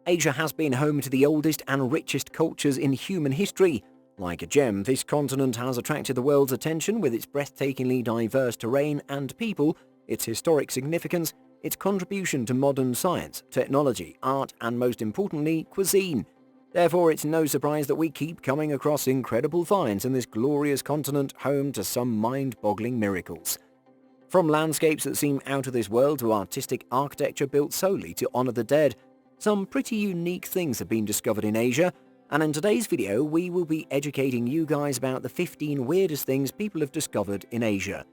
Asia has been home to the oldest and richest cultures in human history. Like a gem, this continent has attracted the world's attention with its breathtakingly diverse terrain and people, its historic significance, its contribution to modern science, technology, art, and most importantly, cuisine. Therefore, it's no surprise that we keep coming across incredible finds in this glorious continent home to some mind-boggling miracles. From landscapes that seem out of this world to artistic architecture built solely to honor the dead, some pretty unique things have been discovered in Asia, and in today's video we will be educating you guys about the 15 weirdest things people have discovered in Asia.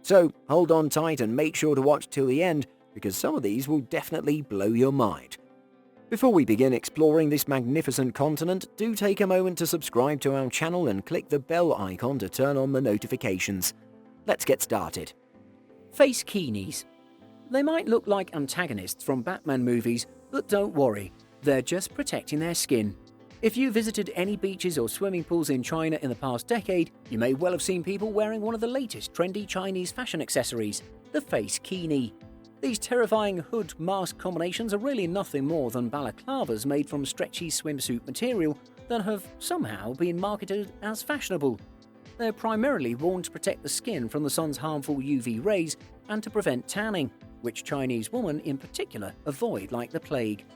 So hold on tight and make sure to watch till the end, because some of these will definitely blow your mind. Before we begin exploring this magnificent continent, do take a moment to subscribe to our channel and click the bell icon to turn on the notifications. Let's get started. Face keenies. They might look like antagonists from Batman movies, but don't worry, they're just protecting their skin. If you visited any beaches or swimming pools in China in the past decade, you may well have seen people wearing one of the latest trendy Chinese fashion accessories, the face keenie. These terrifying hood-mask combinations are really nothing more than balaclavas made from stretchy swimsuit material that have somehow been marketed as fashionable. They're primarily worn to protect the skin from the sun's harmful UV rays and to prevent tanning, which Chinese women in particular avoid like the plague.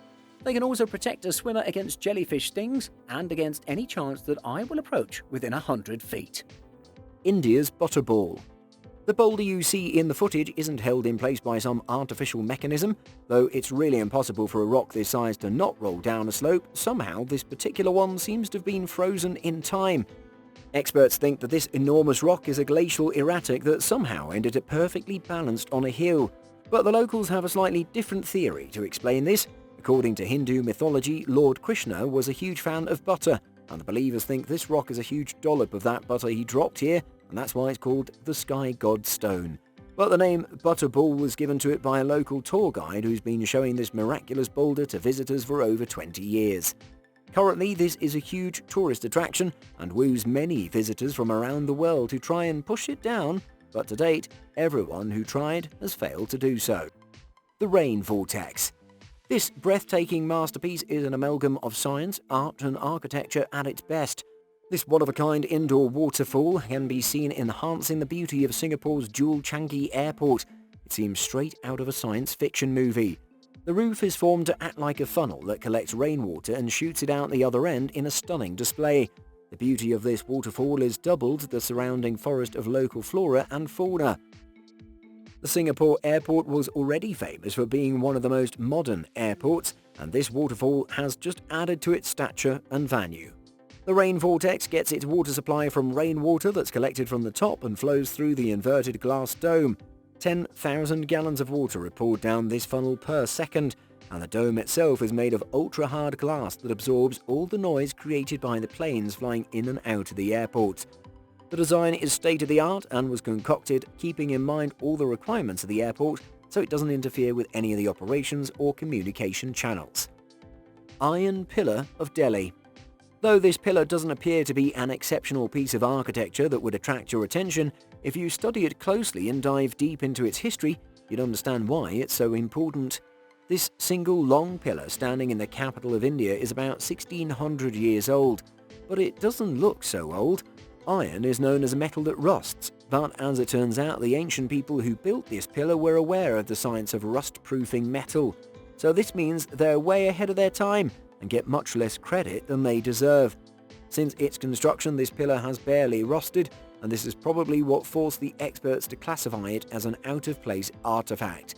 They can also protect a swimmer against jellyfish stings and against any chance that I will approach within 100 feet. India's butterball. The boulder you see in the footage isn't held in place by some artificial mechanism. Though it's really impossible for a rock this size to not roll down a slope, somehow this particular one seems to have been frozen in time. Experts think that this enormous rock is a glacial erratic that somehow ended up perfectly balanced on a hill. But the locals have a slightly different theory to explain this. According to Hindu mythology, Lord Krishna was a huge fan of butter, and the believers think this rock is a huge dollop of that butter he dropped here, and that's why it's called the Sky God Stone. But the name Butterball was given to it by a local tour guide who's been showing this miraculous boulder to visitors for over 20 years. Currently, this is a huge tourist attraction and woos many visitors from around the world who try and push it down, but to date, everyone who tried has failed to do so. The rain vortex. This breathtaking masterpiece is an amalgam of science, art and architecture at its best. This one-of-a-kind indoor waterfall can be seen enhancing the beauty of Singapore's Jewel Changi Airport. It seems straight out of a science fiction movie. The roof is formed to act like a funnel that collects rainwater and shoots it out the other end in a stunning display. The beauty of this waterfall is doubled the surrounding forest of local flora and fauna. The Singapore airport was already famous for being one of the most modern airports, and this waterfall has just added to its stature and value. The rain vortex gets its water supply from rainwater that's collected from the top and flows through the inverted glass dome. 10,000 gallons of water are poured down this funnel per second, and the dome itself is made of ultra-hard glass that absorbs all the noise created by the planes flying in and out of the airport. The design is state-of-the-art and was concocted keeping in mind all the requirements of the airport so it doesn't interfere with any of the operations or communication channels. Iron Pillar of Delhi. Though this pillar doesn't appear to be an exceptional piece of architecture that would attract your attention, if you study it closely and dive deep into its history, you'd understand why it's so important. This single long pillar standing in the capital of India is about 1600 years old, but it doesn't look so old. Iron is known as a metal that rusts, but as it turns out, the ancient people who built this pillar were aware of the science of rust-proofing metal. So this means they're way ahead of their time and get much less credit than they deserve. Since its construction, this pillar has barely rusted, and this is probably what forced the experts to classify it as an out-of-place artifact.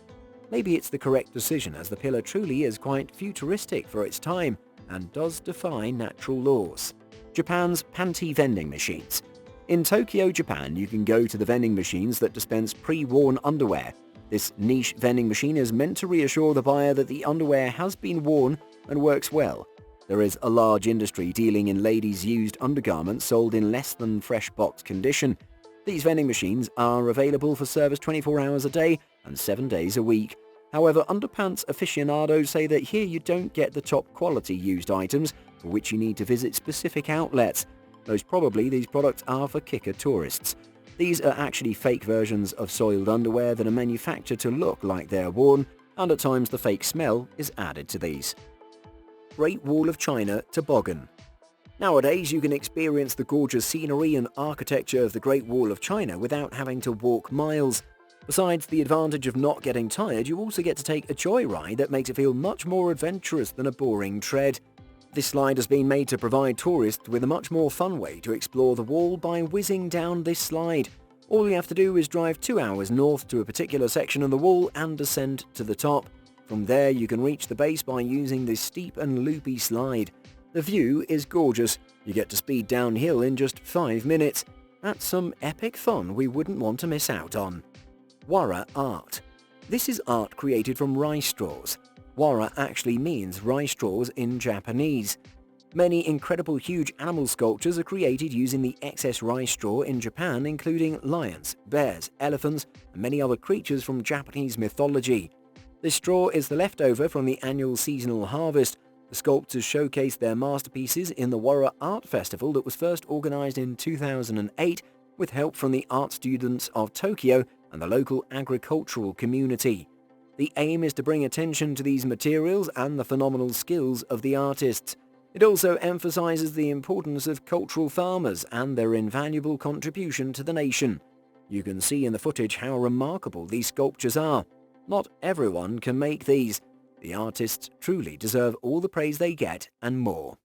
Maybe it's the correct decision, as the pillar truly is quite futuristic for its time and does defy natural laws. Japan's panty vending machines. In Tokyo, Japan, you can go to the vending machines that dispense pre-worn underwear. This niche vending machine is meant to reassure the buyer that the underwear has been worn and works well. There is a large industry dealing in ladies' used undergarments sold in less than fresh box condition. These vending machines are available for service 24 hours a day and 7 days a week. However, underpants aficionados say that here you don't get the top quality used items, for which you need to visit specific outlets. Most probably these products are for kicker tourists. These are actually fake versions of soiled underwear that are manufactured to look like they're worn, and at times the fake smell is added to these. Great Wall of China toboggan. Nowadays, you can experience the gorgeous scenery and architecture of the Great Wall of China without having to walk miles. Besides the advantage of not getting tired, you also get to take a joyride that makes it feel much more adventurous than a boring tread. This slide has been made to provide tourists with a much more fun way to explore the wall by whizzing down this slide. All you have to do is drive 2 hours north to a particular section of the wall and descend to the top. From there, you can reach the base by using this steep and loopy slide. The view is gorgeous. You get to speed downhill in just 5 minutes. That's some epic fun we wouldn't want to miss out on. Wara art. This is art created from rice straws. Wara actually means rice straws in Japanese. Many incredible huge animal sculptures are created using the excess rice straw in Japan, including lions, bears, elephants, and many other creatures from Japanese mythology. This straw is the leftover from the annual seasonal harvest. The sculptors showcased their masterpieces in the Wara Art Festival that was first organized in 2008 with help from the art students of Tokyo and the local agricultural community. The aim is to bring attention to these materials and the phenomenal skills of the artists. It also emphasizes the importance of cultural farmers and their invaluable contribution to the nation. You can see in the footage how remarkable these sculptures are. Not everyone can make these. The artists truly deserve all the praise they get and more.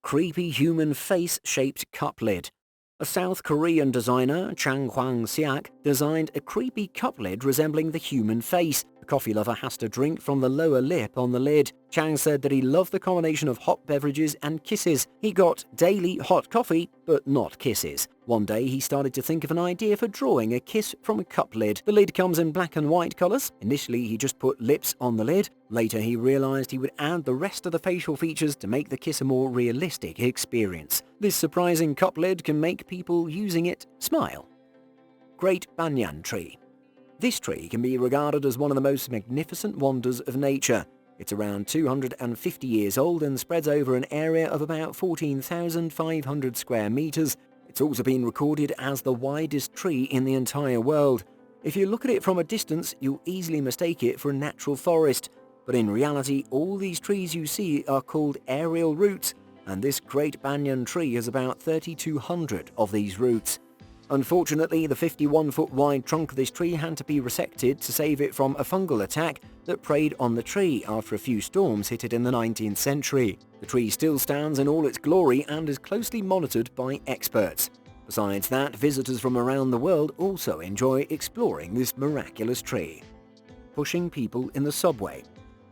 Creepy human face-shaped cup lid. A South Korean designer, Chang Hwang-siak, designed a creepy cup lid resembling the human face. The coffee lover has to drink from the lower lip on the lid. Chang said that he loved the combination of hot beverages and kisses. He got daily hot coffee, but not kisses. One day he started to think of an idea for drawing a kiss from a cup lid. The lid comes in black and white colors. Initially he just put lips on the lid. Later he realized he would add the rest of the facial features to make the kiss a more realistic experience. This surprising cup lid can make people using it smile. Great Banyan Tree. This tree can be regarded as one of the most magnificent wonders of nature. It's around 250 years old and spreads over an area of about 14,500 square meters. It's also been recorded as the widest tree in the entire world. If you look at it from a distance, you'll easily mistake it for a natural forest. But in reality, all these trees you see are called aerial roots, and this great banyan tree has about 3,200 of these roots. Unfortunately, the 51-foot wide trunk of this tree had to be resected to save it from a fungal attack that preyed on the tree after a few storms hit it in the 19th century. The tree still stands in all its glory and is closely monitored by experts. Besides that, visitors from around the world also enjoy exploring this miraculous tree. Pushing people in the subway.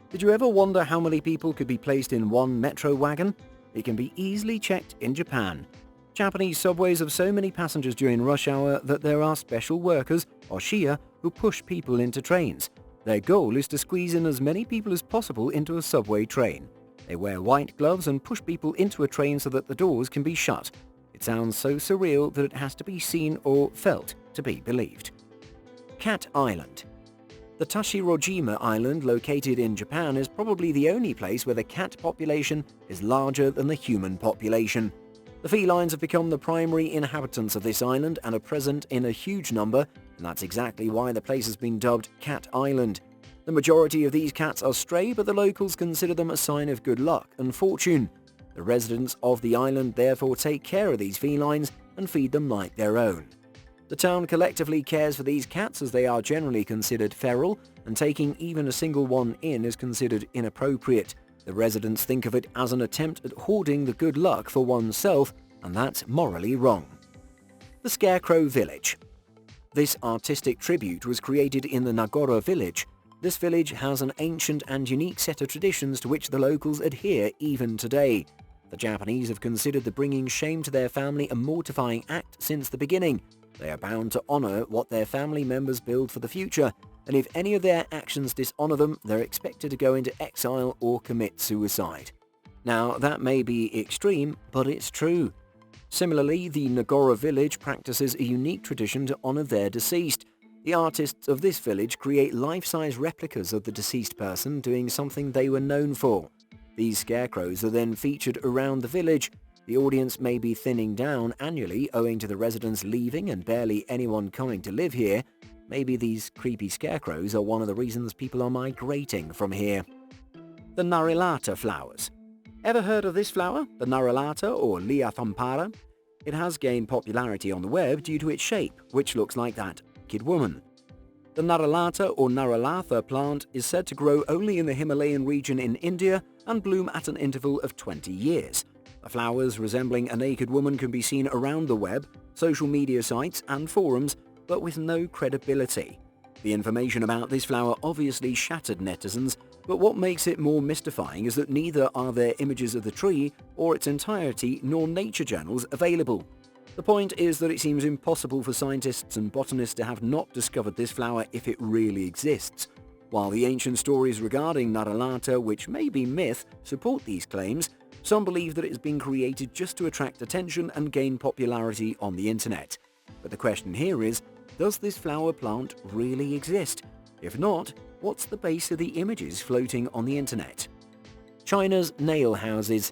Did you ever wonder how many people could be placed in one metro wagon? It can be easily checked in Japan. Japanese subways have so many passengers during rush hour that there are special workers, or shiya, who push people into trains. Their goal is to squeeze in as many people as possible into a subway train. They wear white gloves and push people into a train so that the doors can be shut. It sounds so surreal that it has to be seen or felt to be believed. Cat Island. The Tashirojima Island, located in Japan, is probably the only place where the cat population is larger than the human population. The felines have become the primary inhabitants of this island and are present in a huge number, and that's exactly why the place has been dubbed Cat Island. The majority of these cats are stray, but the locals consider them a sign of good luck and fortune. The residents of the island therefore take care of these felines and feed them like their own. The town collectively cares for these cats as they are generally considered feral, and taking even a single one in is considered inappropriate. The residents think of it as an attempt at hoarding the good luck for oneself, and that's morally wrong. The Scarecrow Village. This artistic tribute was created in the Nagoro village. This village has an ancient and unique set of traditions to which the locals adhere even today. The Japanese have considered the bringing shame to their family a mortifying act since the beginning. They are bound to honor what their family members build for the future, and if any of their actions dishonor them, they're expected to go into exile or commit suicide. Now, that may be extreme, but it's true. Similarly, the Nagoro village practices a unique tradition to honor their deceased. The artists of this village create life-size replicas of the deceased person doing something they were known for. These scarecrows are then featured around the village. The audience may be thinning down annually owing to the residents leaving and barely anyone coming to live here. Maybe these creepy scarecrows are one of the reasons people are migrating from here. the Narelata flowers. Ever heard of this flower, the Narelata or Liathampara? It has gained popularity on the web due to its shape, which looks like that kid woman. The Narelata or Narelatha plant is said to grow only in the Himalayan region in India and bloom at an interval of 20 years. The flowers resembling a naked woman can be seen around the web, social media sites and forums, but with no credibility. The information about this flower obviously shattered netizens, but what makes it more mystifying is that neither are there images of the tree or its entirety nor nature journals available. The point is that it seems impossible for scientists and botanists to have not discovered this flower if it really exists. While the ancient stories regarding Narelata, which may be myth, support these claims, some believe that it has been created just to attract attention and gain popularity on the internet. But the question here is, does this flower plant really exist? If not, what's the base of the images floating on the internet? China's nail houses.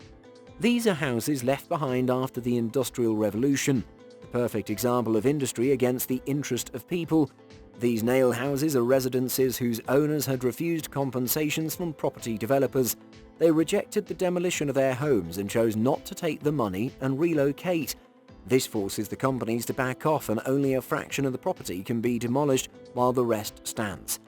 These are houses left behind after the Industrial Revolution, the perfect example of industry against the interest of people. These nail houses are residences whose owners had refused compensations from property developers. They rejected the demolition of their homes and chose not to take the money and relocate. This forces the companies to back off and only a fraction of the property can be demolished while the rest stands.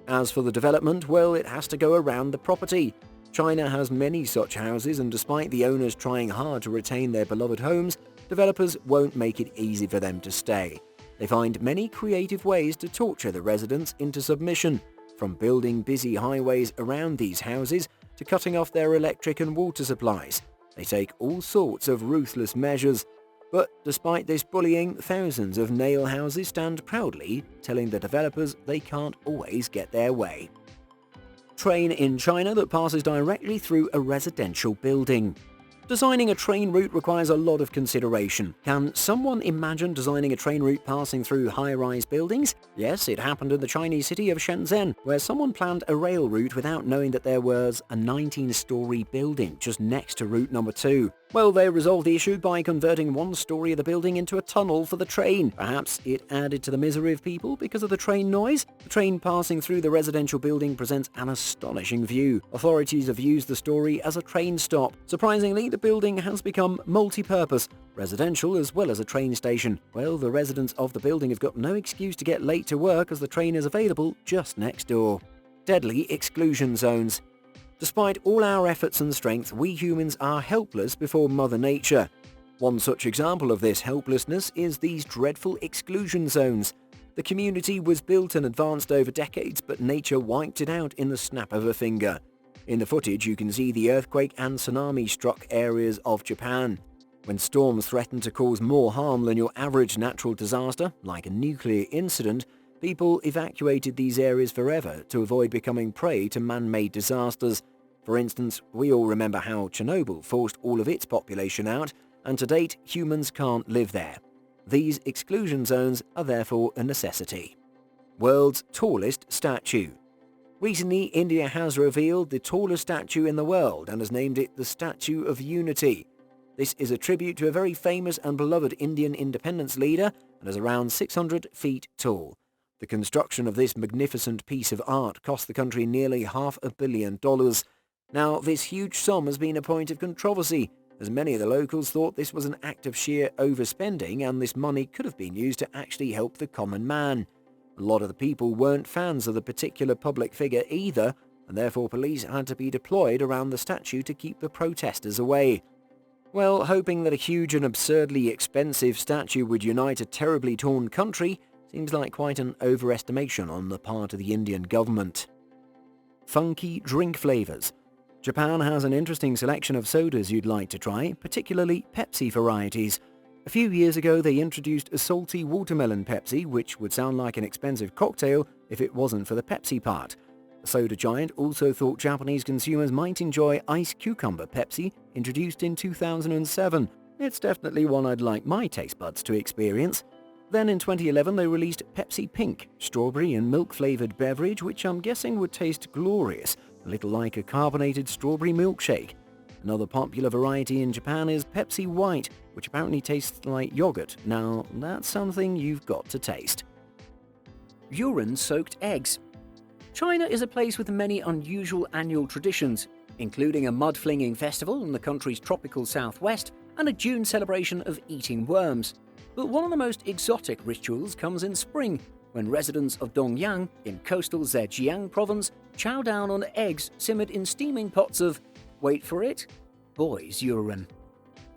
As for the development, well, it has to go around the property. China has many such houses, and despite the owners trying hard to retain their beloved homes, developers won't make it easy for them to stay. They find many creative ways to torture the residents into submission, from building busy highways around these houses to cutting off their electric and water supplies. They take all sorts of ruthless measures. But despite this bullying, thousands of nail houses stand proudly, telling the developers they can't always get their way. Train in China that passes directly through a residential building. Designing a train route requires a lot of consideration. Can someone imagine designing a train route passing through high-rise buildings? Yes, it happened in the Chinese city of Shenzhen, where someone planned a rail route without knowing that there was a 19-story building just next to route number 2. Well, they resolved the issue by converting one story of the building into a tunnel for the train. Perhaps it added to the misery of people because of the train noise. The train passing through the residential building presents an astonishing view. Authorities have used the story as a train stop. Surprisingly, the building has become multi-purpose, residential as well as a train station. Well, the residents of the building have got no excuse to get late to work as the train is available just next door. Deadly exclusion zones. Despite all our efforts and strength, we humans are helpless before Mother Nature. One such example of this helplessness is these dreadful exclusion zones. The community was built and advanced over decades, but nature wiped it out in the snap of a finger. In the footage, you can see the earthquake and tsunami-struck areas of Japan. When storms threaten to cause more harm than your average natural disaster, like a nuclear incident, people evacuated these areas forever to avoid becoming prey to man-made disasters. For instance, we all remember how Chernobyl forced all of its population out, and to date, humans can't live there. These exclusion zones are therefore a necessity. World's tallest statue. Recently, India has revealed the tallest statue in the world and has named it the Statue of Unity. This is a tribute to a very famous and beloved Indian independence leader and is around 600 feet tall. The construction of this magnificent piece of art cost the country nearly $500 million. Now, this huge sum has been a point of controversy, as many of the locals thought this was an act of sheer overspending and this money could have been used to actually help the common man. A lot of the people weren't fans of the particular public figure either, and therefore police had to be deployed around the statue to keep the protesters away. Well, hoping that a huge and absurdly expensive statue would unite a terribly torn country seems like quite an overestimation on the part of the Indian government. Funky drink flavors. Japan has an interesting selection of sodas you'd like to try, particularly Pepsi varieties. A few years ago, they introduced a salty watermelon Pepsi, which would sound like an expensive cocktail if it wasn't for the Pepsi part. The soda giant also thought Japanese consumers might enjoy ice cucumber Pepsi, introduced in 2007. It's definitely one I'd like my taste buds to experience. Then in 2011, they released Pepsi Pink, strawberry and milk-flavored beverage, which I'm guessing would taste glorious, a little like a carbonated strawberry milkshake. Another popular variety in Japan is Pepsi White, which apparently tastes like yogurt. Now, that's something you've got to taste. Urine-soaked eggs. China is a place with many unusual annual traditions. including a mud-flinging festival in the country's tropical southwest and a June celebration of eating worms. But one of the most exotic rituals comes in spring, when residents of Dongyang in coastal Zhejiang province chow down on eggs simmered in steaming pots of, wait for it, boy's urine.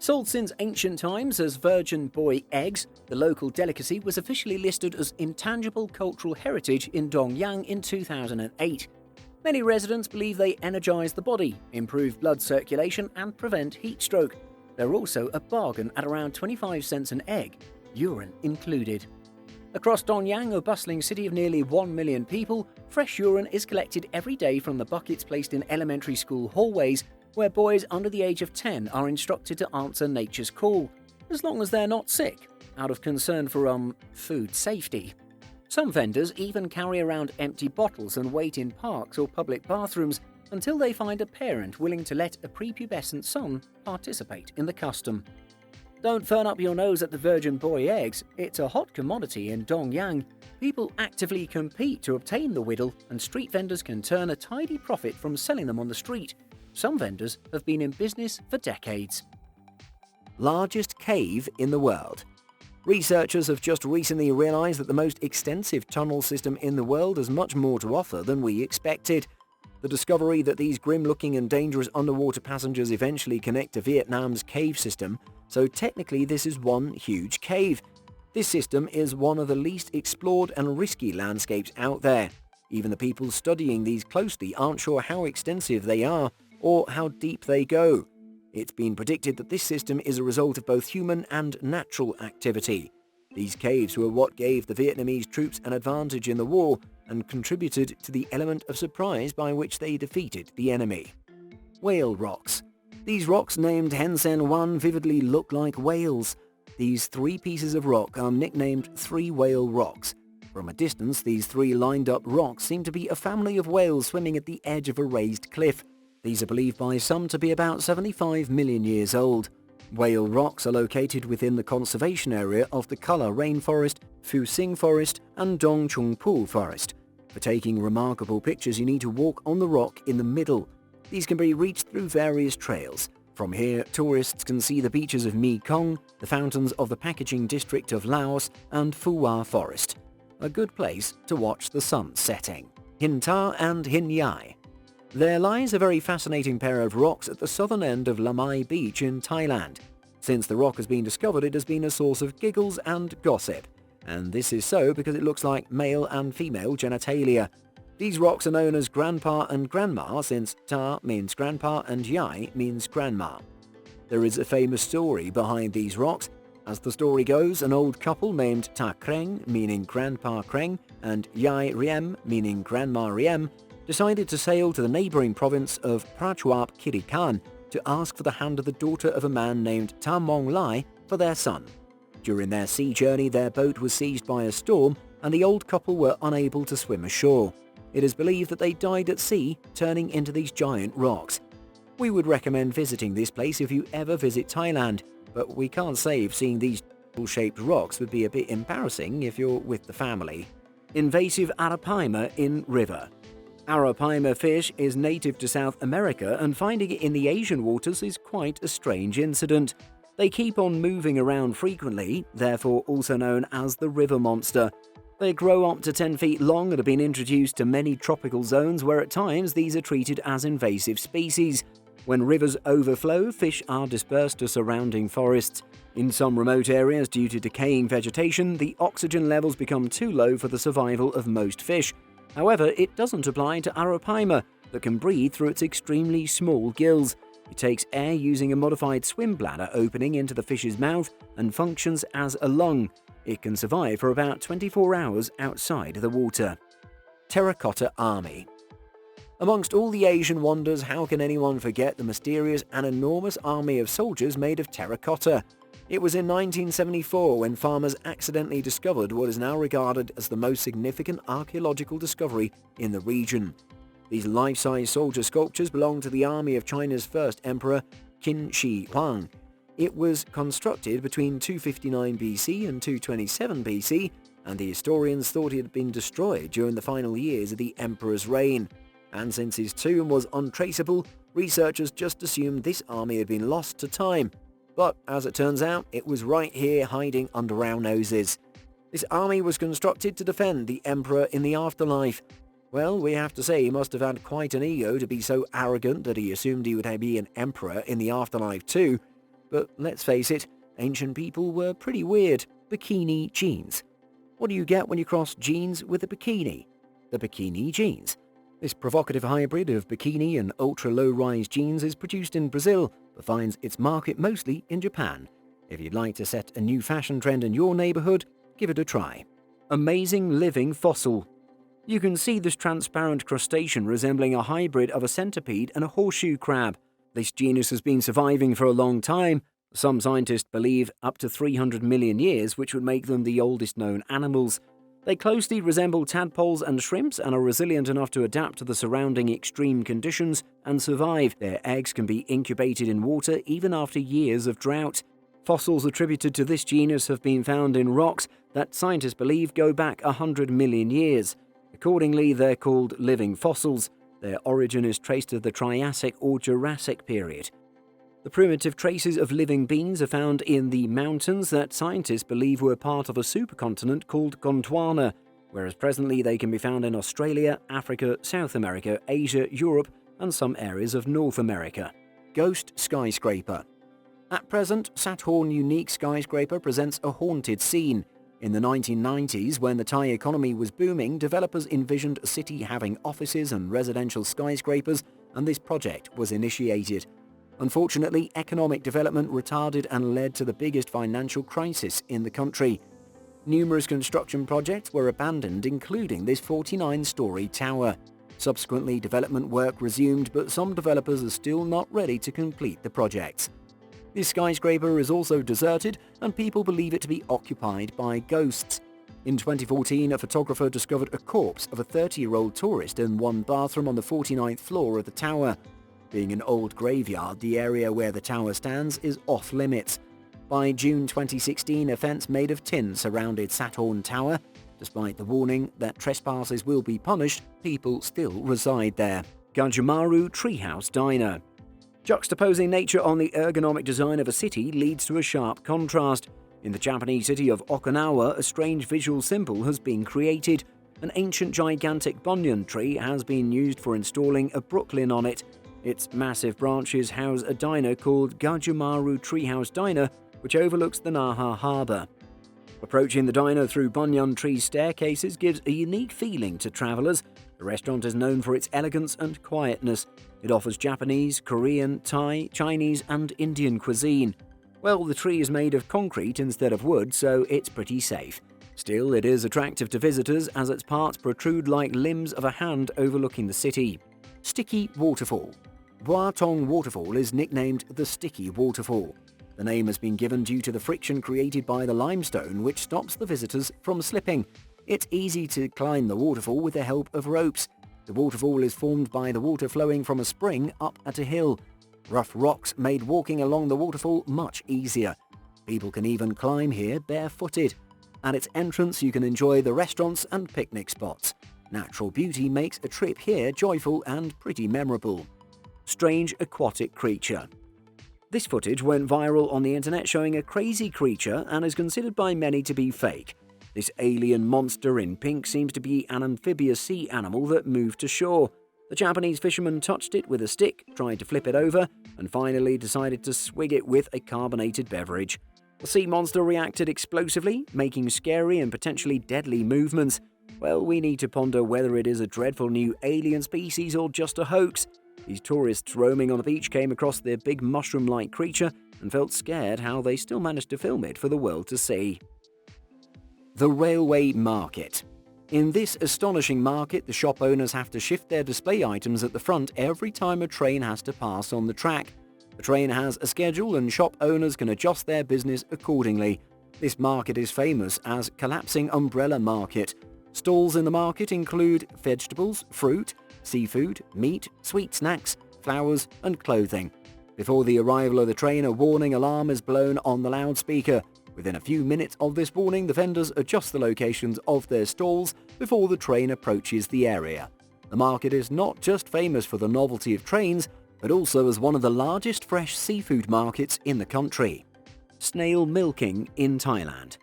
Sold since ancient times as virgin boy eggs, the local delicacy was officially listed as intangible cultural heritage in Dongyang in 2008. Many residents believe they energize the body, improve blood circulation, and prevent heat stroke. They're also a bargain at around 25 cents an egg, urine included. Across Dongyang, a bustling city of nearly 1 million people, fresh urine is collected every day from the buckets placed in elementary school hallways, where boys under the age of 10 are instructed to answer nature's call, as long as they're not sick, out of concern for, food safety. Some vendors even carry around empty bottles and wait in parks or public bathrooms until they find a parent willing to let a prepubescent son participate in the custom. Don't turn up your nose at the virgin boy eggs. It's a hot commodity in Dongyang. People actively compete to obtain the whittle, and street vendors can turn a tidy profit from selling them on the street. Some vendors have been in business for decades. Largest cave in the world. Researchers have just recently realized that the most extensive tunnel system in the world has much more to offer than we expected. The discovery that these grim-looking and dangerous underwater passages eventually connect to Vietnam's cave system, so technically this is one huge cave. This system is one of the least explored and risky landscapes out there. Even the people studying these closely aren't sure how extensive they are or how deep they go. It's been predicted that this system is a result of both human and natural activity. These caves were what gave the Vietnamese troops an advantage in the war and contributed to the element of surprise by which they defeated the enemy. Whale rocks. These rocks named Hen Sen Wan vividly look like whales. These three pieces of rock are nicknamed three whale rocks. From a distance, these three lined-up rocks seem to be a family of whales swimming at the edge of a raised cliff. These are believed by some to be about 75 million years old. Whale rocks are located within the conservation area of the Kala Rainforest, Phu Sing Forest, and Dong Chung Po Forest. For taking remarkable pictures, you need to walk on the rock in the middle. These can be reached through various trails. From here, tourists can see the beaches of My Kong, the fountains of the packaging district of Laos, and Phu Hoa Forest. A good place to watch the sun setting. Hin Ta and Hin Yai. There lies a very fascinating pair of rocks at the southern end of Lamai Beach in Thailand. Since the rock has been discovered, it has been a source of giggles and gossip. And this is so because it looks like male and female genitalia. These rocks are known as Grandpa and Grandma since Ta means grandpa and Yai means grandma. There is a famous story behind these rocks. As the story goes, an old couple named Ta Kreng, meaning Grandpa Kreng, and Yai Riem, meaning Grandma Riem, decided to sail to the neighboring province of Prachuap Khiri Khan to ask for the hand of the daughter of a man named Ta Mong Lai for their son. During their sea journey, their boat was seized by a storm and the old couple were unable to swim ashore. It is believed that they died at sea, turning into these giant rocks. We would recommend visiting this place if you ever visit Thailand, but we can't say if seeing these shaped rocks would be a bit embarrassing if you're with the family. Invasive arapaima in river. Arapaima fish is native to South America, and finding it in the Asian waters is quite a strange incident. They keep on moving around frequently, therefore also known as the river monster. They grow up to 10 feet long and have been introduced to many tropical zones where at times these are treated as invasive species. When rivers overflow, fish are dispersed to surrounding forests. In some remote areas, due to decaying vegetation, the oxygen levels become too low for the survival of most fish. However, it doesn't apply to arapaima, that can breathe through its extremely small gills. It takes air using a modified swim bladder opening into the fish's mouth and functions as a lung. It can survive for about 24 hours outside the water. Terracotta Army. Amongst all the Asian wonders, how can anyone forget the mysterious and enormous army of soldiers made of terracotta? It was in 1974 when farmers accidentally discovered what is now regarded as the most significant archaeological discovery in the region. These life-size soldier sculptures belong to the army of China's first emperor, Qin Shi Huang. It was constructed between 259 BC and 227 BC, and the historians thought it had been destroyed during the final years of the emperor's reign. and since his tomb was untraceable, researchers just assumed this army had been lost to time. But as it turns out, it was right here hiding under our noses. This army was constructed to defend the emperor in the afterlife. Well, we have to say he must have had quite an ego to be so arrogant that he assumed he would be an emperor in the afterlife too. But let's face it, ancient people were pretty weird. Bikini jeans. What do you get when you cross jeans with a bikini? The bikini jeans. This provocative hybrid of bikini and ultra-low-rise jeans is produced in Brazil, but finds its market mostly in Japan. If you'd like to set a new fashion trend in your neighborhood, give it a try. Amazing living fossil. You can see this transparent crustacean resembling a hybrid of a centipede and a horseshoe crab. This genus has been surviving for a long time. Some scientists believe up to 300 million years, which would make them the oldest known animals. They closely resemble tadpoles and shrimps and are resilient enough to adapt to the surrounding extreme conditions and survive. Their eggs can be incubated in water even after years of drought. Fossils attributed to this genus have been found in rocks that scientists believe go back 100 million years. Accordingly, they're called living fossils. Their origin is traced to the Triassic or Jurassic period. The primitive traces of living beings are found in the mountains that scientists believe were part of a supercontinent called Gondwana, whereas presently they can be found in Australia, Africa, South America, Asia, Europe, and some areas of North America. Ghost skyscraper. At present, Sathorn Unique Skyscraper presents a haunted scene. In the 1990s, when the Thai economy was booming, developers envisioned a city having offices and residential skyscrapers, and this project was initiated. Unfortunately, economic development retarded and led to the biggest financial crisis in the country. Numerous construction projects were abandoned, including this 49-story tower. Subsequently, development work resumed, but some developers are still not ready to complete the projects. This skyscraper is also deserted, and people believe it to be occupied by ghosts. In 2014, a photographer discovered a corpse of a 30-year-old tourist in one bathroom on the 49th floor of the tower. Being an old graveyard, the area where the tower stands is off-limits. By June 2016, a fence made of tin surrounded Sathorn Tower. Despite the warning that trespassers will be punished, people still reside there. Gajumaru Treehouse Diner. Juxtaposing nature on the ergonomic design of a city leads to a sharp contrast. In the Japanese city of Okinawa, a strange visual symbol has been created. An ancient gigantic banyan tree has been used for installing a Brooklyn on it. Its massive branches house a diner called Gajumaru Treehouse Diner, which overlooks the Naha Harbour. Approaching the diner through banyan tree staircases gives a unique feeling to travellers. The restaurant is known for its elegance and quietness. It offers Japanese, Korean, Thai, Chinese and Indian cuisine. Well, the tree is made of concrete instead of wood, so it's pretty safe. Still, it is attractive to visitors as its parts protrude like limbs of a hand overlooking the city. Sticky Waterfall. Boatong Waterfall is nicknamed the Sticky Waterfall. The name has been given due to the friction created by the limestone, which stops the visitors from slipping. It's easy to climb the waterfall with the help of ropes. The waterfall is formed by the water flowing from a spring up at a hill. Rough rocks made walking along the waterfall much easier. People can even climb here barefooted. At its entrance, you can enjoy the restaurants and picnic spots. Natural beauty makes a trip here joyful and pretty memorable. Strange aquatic creature. This footage went viral on the internet showing a crazy creature and is considered by many to be fake. This alien monster in pink seems to be an amphibious sea animal that moved to shore. The Japanese fisherman touched it with a stick, tried to flip it over, and finally decided to swig it with a carbonated beverage. The sea monster reacted explosively, making scary and potentially deadly movements. Well, we need to ponder whether it is a dreadful new alien species or just a hoax. These tourists roaming on the beach came across their big mushroom-like creature and felt scared how they still managed to film it for the world to see. The Railway Market. In this astonishing market, the shop owners have to shift their display items at the front every time a train has to pass on the track. The train has a schedule and shop owners can adjust their business accordingly. This market is famous as Collapsing Umbrella Market. Stalls in the market include vegetables, fruit, seafood, meat, sweet snacks, flowers and clothing. Before the arrival of the train, a warning alarm is blown on the loudspeaker. Within a few minutes of this warning, the vendors adjust the locations of their stalls before the train approaches the area. The market is not just famous for the novelty of trains, but also as one of the largest fresh seafood markets in the country. Snail milking in Thailand.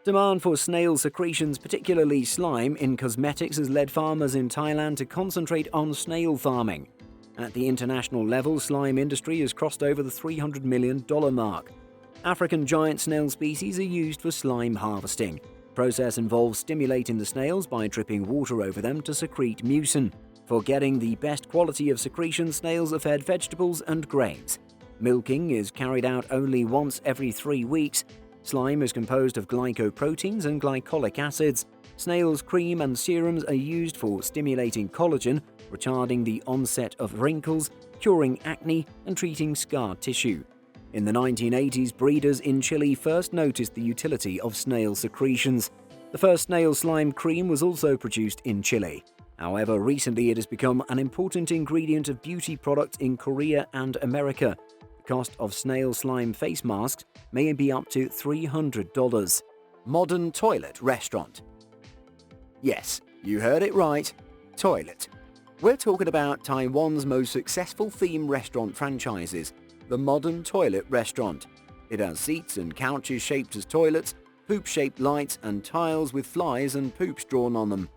Demand for snail secretions, particularly slime, in cosmetics has led farmers in Thailand to concentrate on snail farming. At the international level, slime industry has crossed over the $300 million mark. African giant snail species are used for slime harvesting. The process involves stimulating the snails by dripping water over them to secrete mucin. For getting the best quality of secretion, snails are fed vegetables and grains. Milking is carried out only once every 3 weeks. Slime is composed of glycoproteins and glycolic acids. Snails' cream and serums are used for stimulating collagen, retarding the onset of wrinkles, curing acne, and treating scar tissue. In the 1980s, breeders in Chile first noticed the utility of snail secretions. The first snail slime cream was also produced in Chile. However, recently it has become an important ingredient of beauty products in Korea and America. The cost of snail slime face masks may be up to $300. Modern toilet restaurant. Yes, you heard it right. Toilet. We're talking about Taiwan's most successful theme restaurant franchises, the Modern Toilet Restaurant. It has seats and couches shaped as toilets, poop-shaped lights and tiles with flies and poops drawn on them.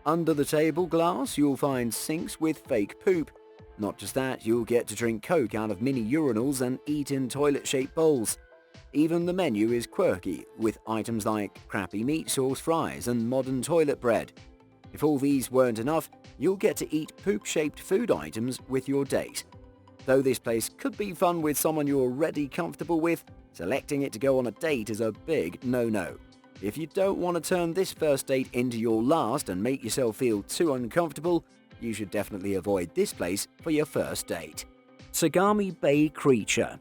Under the table glass, you'll find sinks with fake poop. Not just that, you'll get to drink Coke out of mini urinals and eat in toilet-shaped bowls. Even the menu is quirky, with items like crappy meat sauce fries and modern toilet bread. If all these weren't enough, you'll get to eat poop-shaped food items with your date. Though this place could be fun with someone you're already comfortable with, selecting it to go on a date is a big no-no. If you don't want to turn this first date into your last and make yourself feel too uncomfortable, you should definitely avoid this place for your first date. Sagami Bay Creature.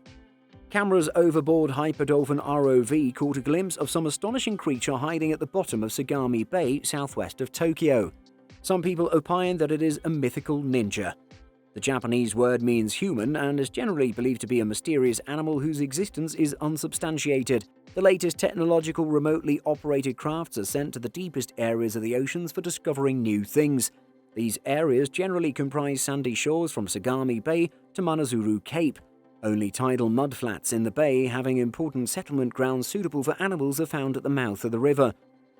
Cameras overboard Hyperdolphin ROV caught a glimpse of some astonishing creature hiding at the bottom of Sagami Bay, southwest of Tokyo. Some people opine that it is a mythical ninja. The Japanese word means human and is generally believed to be a mysterious animal whose existence is unsubstantiated. The latest technological remotely operated crafts are sent to the deepest areas of the oceans for discovering new things. These areas generally comprise sandy shores from Sagami Bay to Manazuru Cape. Only tidal mudflats in the bay having important settlement grounds suitable for animals are found at the mouth of the river.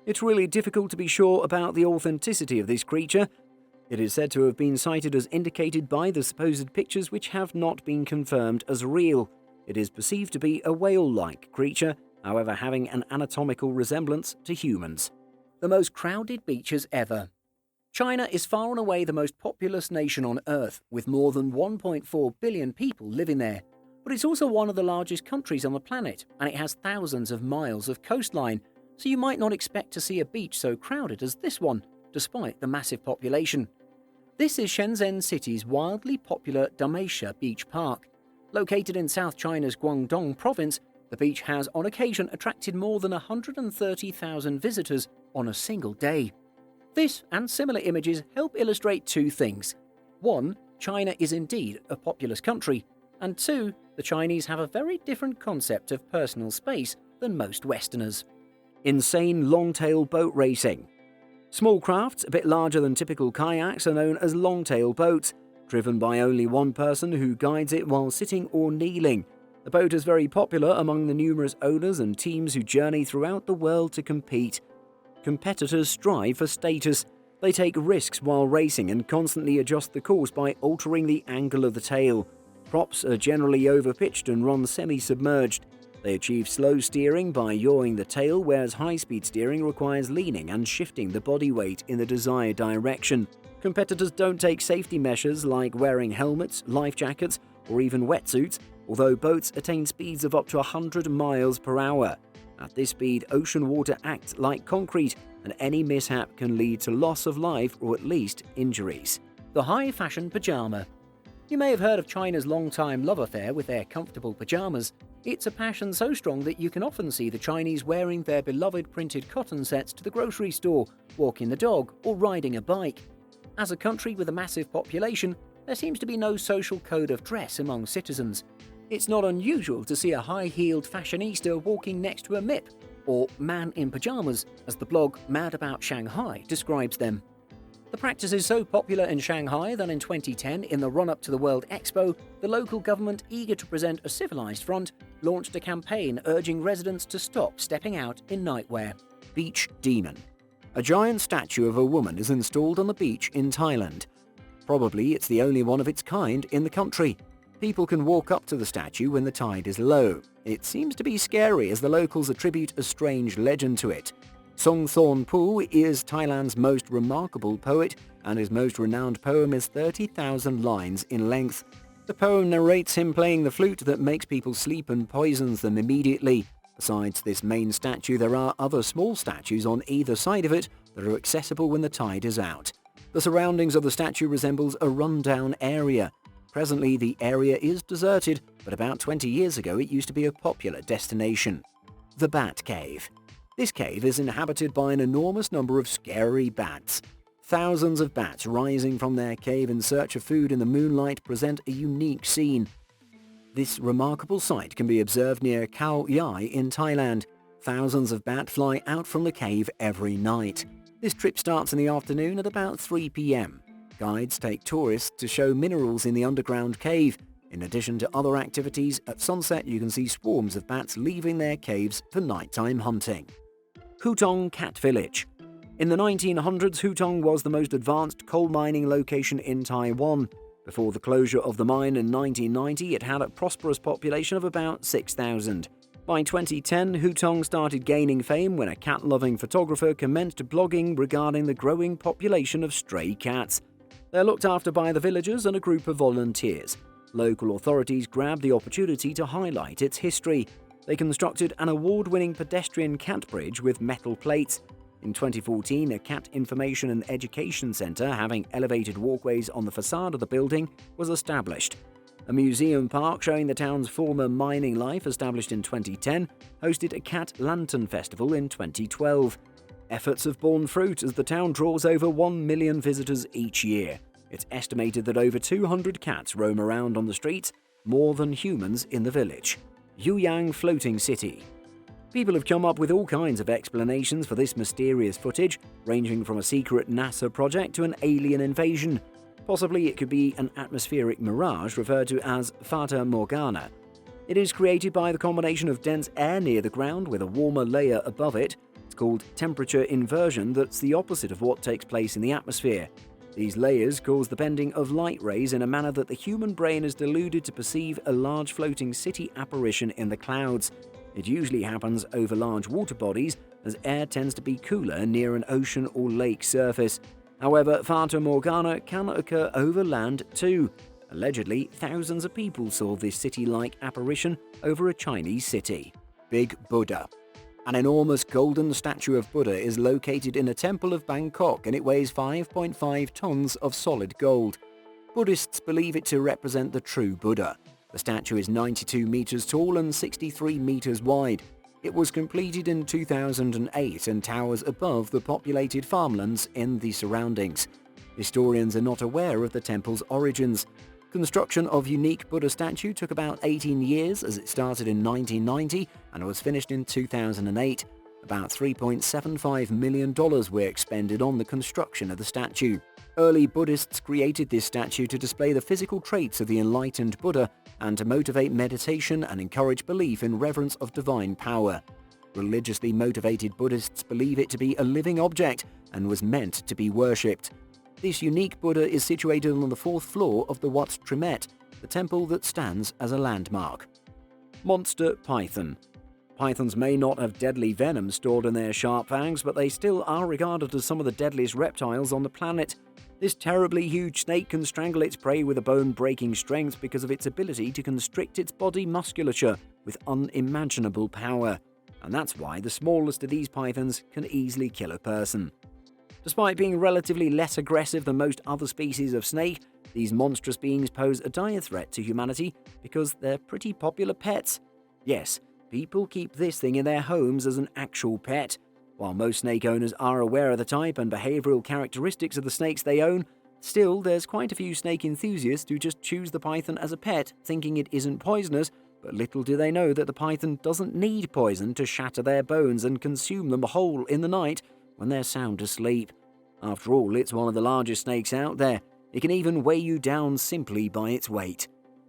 It's really difficult to be sure about the authenticity of this creature. It is said to have been sighted as indicated by the supposed pictures which have not been confirmed as real. It is perceived to be a whale-like creature, however having an anatomical resemblance to humans. The most crowded beaches ever. China is far and away the most populous nation on Earth, with more than 1.4 billion people living there. But it's also one of the largest countries on the planet, and it has thousands of miles of coastline, so you might not expect to see a beach so crowded as this one, despite the massive population. This is Shenzhen City's wildly popular Dalmatia Beach Park. Located in South China's Guangdong province, the beach has on occasion attracted more than 130,000 visitors on a single day. This and similar images help illustrate two things. One, China is indeed a populous country, and two, the Chinese have a very different concept of personal space than most Westerners. Insane longtail boat racing. Small crafts, a bit larger than typical kayaks, are known as longtail boats, driven by only one person who guides it while sitting or kneeling. The boat is very popular among the numerous owners and teams who journey throughout the world to compete. Competitors strive for status. They take risks while racing and constantly adjust the course by altering the angle of the tail. Props are generally overpitched and run semi-submerged. They achieve slow steering by yawing the tail, whereas high-speed steering requires leaning and shifting the body weight in the desired direction. Competitors don't take safety measures like wearing helmets, life jackets, or even wetsuits, although boats attain speeds of up to 100 miles per hour. At this speed, ocean water acts like concrete, and any mishap can lead to loss of life or at least injuries. The high-fashion pajama. You may have heard of China's long-time love affair with their comfortable pajamas. It's a passion so strong that you can often see the Chinese wearing their beloved printed cotton sets to the grocery store, walking the dog, or riding a bike. As a country with a massive population, there seems to be no social code of dress among citizens. It's not unusual to see a high-heeled fashionista walking next to a MIP, or man in pajamas, as the blog Mad About Shanghai describes them. The practice is so popular in Shanghai that in 2010, in the run-up to the World Expo, the local government, eager to present a civilized front, launched a campaign urging residents to stop stepping out in nightwear. Beach demon. A giant statue of a woman is installed on the beach in Thailand. Probably it's the only one of its kind in the country. People can walk up to the statue when the tide is low. It seems to be scary as the locals attribute a strange legend to it. Songthornpoo is Thailand's most remarkable poet, and his most renowned poem is 30,000 lines in length. The poem narrates him playing the flute that makes people sleep and poisons them immediately. Besides this main statue, there are other small statues on either side of it that are accessible when the tide is out. The surroundings of the statue resembles a run-down area. Presently, the area is deserted, but about 20 years ago it used to be a popular destination. The Bat Cave. This cave is inhabited by an enormous number of scary bats. Thousands of bats rising from their cave in search of food in the moonlight present a unique scene. This remarkable sight can be observed near Khao Yai in Thailand. Thousands of bat fly out from the cave every night. This trip starts in the afternoon at about 3 p.m. Guides take tourists to show minerals in the underground cave. In addition to other activities, at sunset you can see swarms of bats leaving their caves for nighttime hunting. Hutong Cat Village. In the 1900s, Hutong was the most advanced coal mining location in Taiwan. Before the closure of the mine in 1990, it had a prosperous population of about 6,000. By 2010, Hutong started gaining fame when a cat-loving photographer commenced blogging regarding the growing population of stray cats. They're looked after by the villagers and a group of volunteers. Local authorities grabbed the opportunity to highlight its history. They constructed an award-winning pedestrian cat bridge with metal plates. In 2014, a cat information and education center having elevated walkways on the facade of the building was established. A museum park showing the town's former mining life, established in 2010, hosted a cat lantern festival in 2012. Efforts have borne fruit as the town draws over 1 million visitors each year. It's estimated that over 200 cats roam around on the streets, more than humans in the village. Yuyang Floating City. People have come up with all kinds of explanations for this mysterious footage, ranging from a secret NASA project to an alien invasion. Possibly it could be an atmospheric mirage referred to as Fata Morgana. It is created by the combination of dense air near the ground with a warmer layer above it. It's called temperature inversion. That's the opposite of what takes place in the atmosphere. These layers cause the bending of light rays in a manner that the human brain is deluded to perceive a large floating city apparition in the clouds. It usually happens over large water bodies, as air tends to be cooler near an ocean or lake surface. However, Fata Morgana can occur over land too. Allegedly, thousands of people saw this city-like apparition over a Chinese city. Big Buddha. An enormous golden statue of Buddha is located in a temple of Bangkok, and it weighs 5.5 tons of solid gold. Buddhists believe it to represent the true Buddha. The statue is 92 meters tall and 63 meters wide. It was completed in 2008 and towers above the populated farmlands in the surroundings. Historians are not aware of the temple's origins. Construction of unique Buddha statue took about 18 years, as it started in 1990 and was finished in 2008. About $3.75 million were expended on the construction of the statue. Early Buddhists created this statue to display the physical traits of the enlightened Buddha and to motivate meditation and encourage belief in reverence of divine power. Religiously motivated Buddhists believe it to be a living object and was meant to be worshipped. This unique Buddha is situated on the 4th floor of the Wat Trimet, the temple that stands as a landmark. Monster Python. Pythons may not have deadly venom stored in their sharp fangs, but they still are regarded as some of the deadliest reptiles on the planet. This terribly huge snake can strangle its prey with a bone-breaking strength because of its ability to constrict its body musculature with unimaginable power. And that's why the smallest of these pythons can easily kill a person. Despite being relatively less aggressive than most other species of snake, these monstrous beings pose a dire threat to humanity because they're pretty popular pets. Yes, people keep this thing in their homes as an actual pet. While most snake owners are aware of the type and behavioral characteristics of the snakes they own, still there's quite a few snake enthusiasts who just choose the python as a pet, thinking it isn't poisonous, but little do they know that the python doesn't need poison to shatter their bones and consume them whole in the night when they're sound asleep. After all, it's one of the largest snakes out there. It can even weigh you down simply by its weight.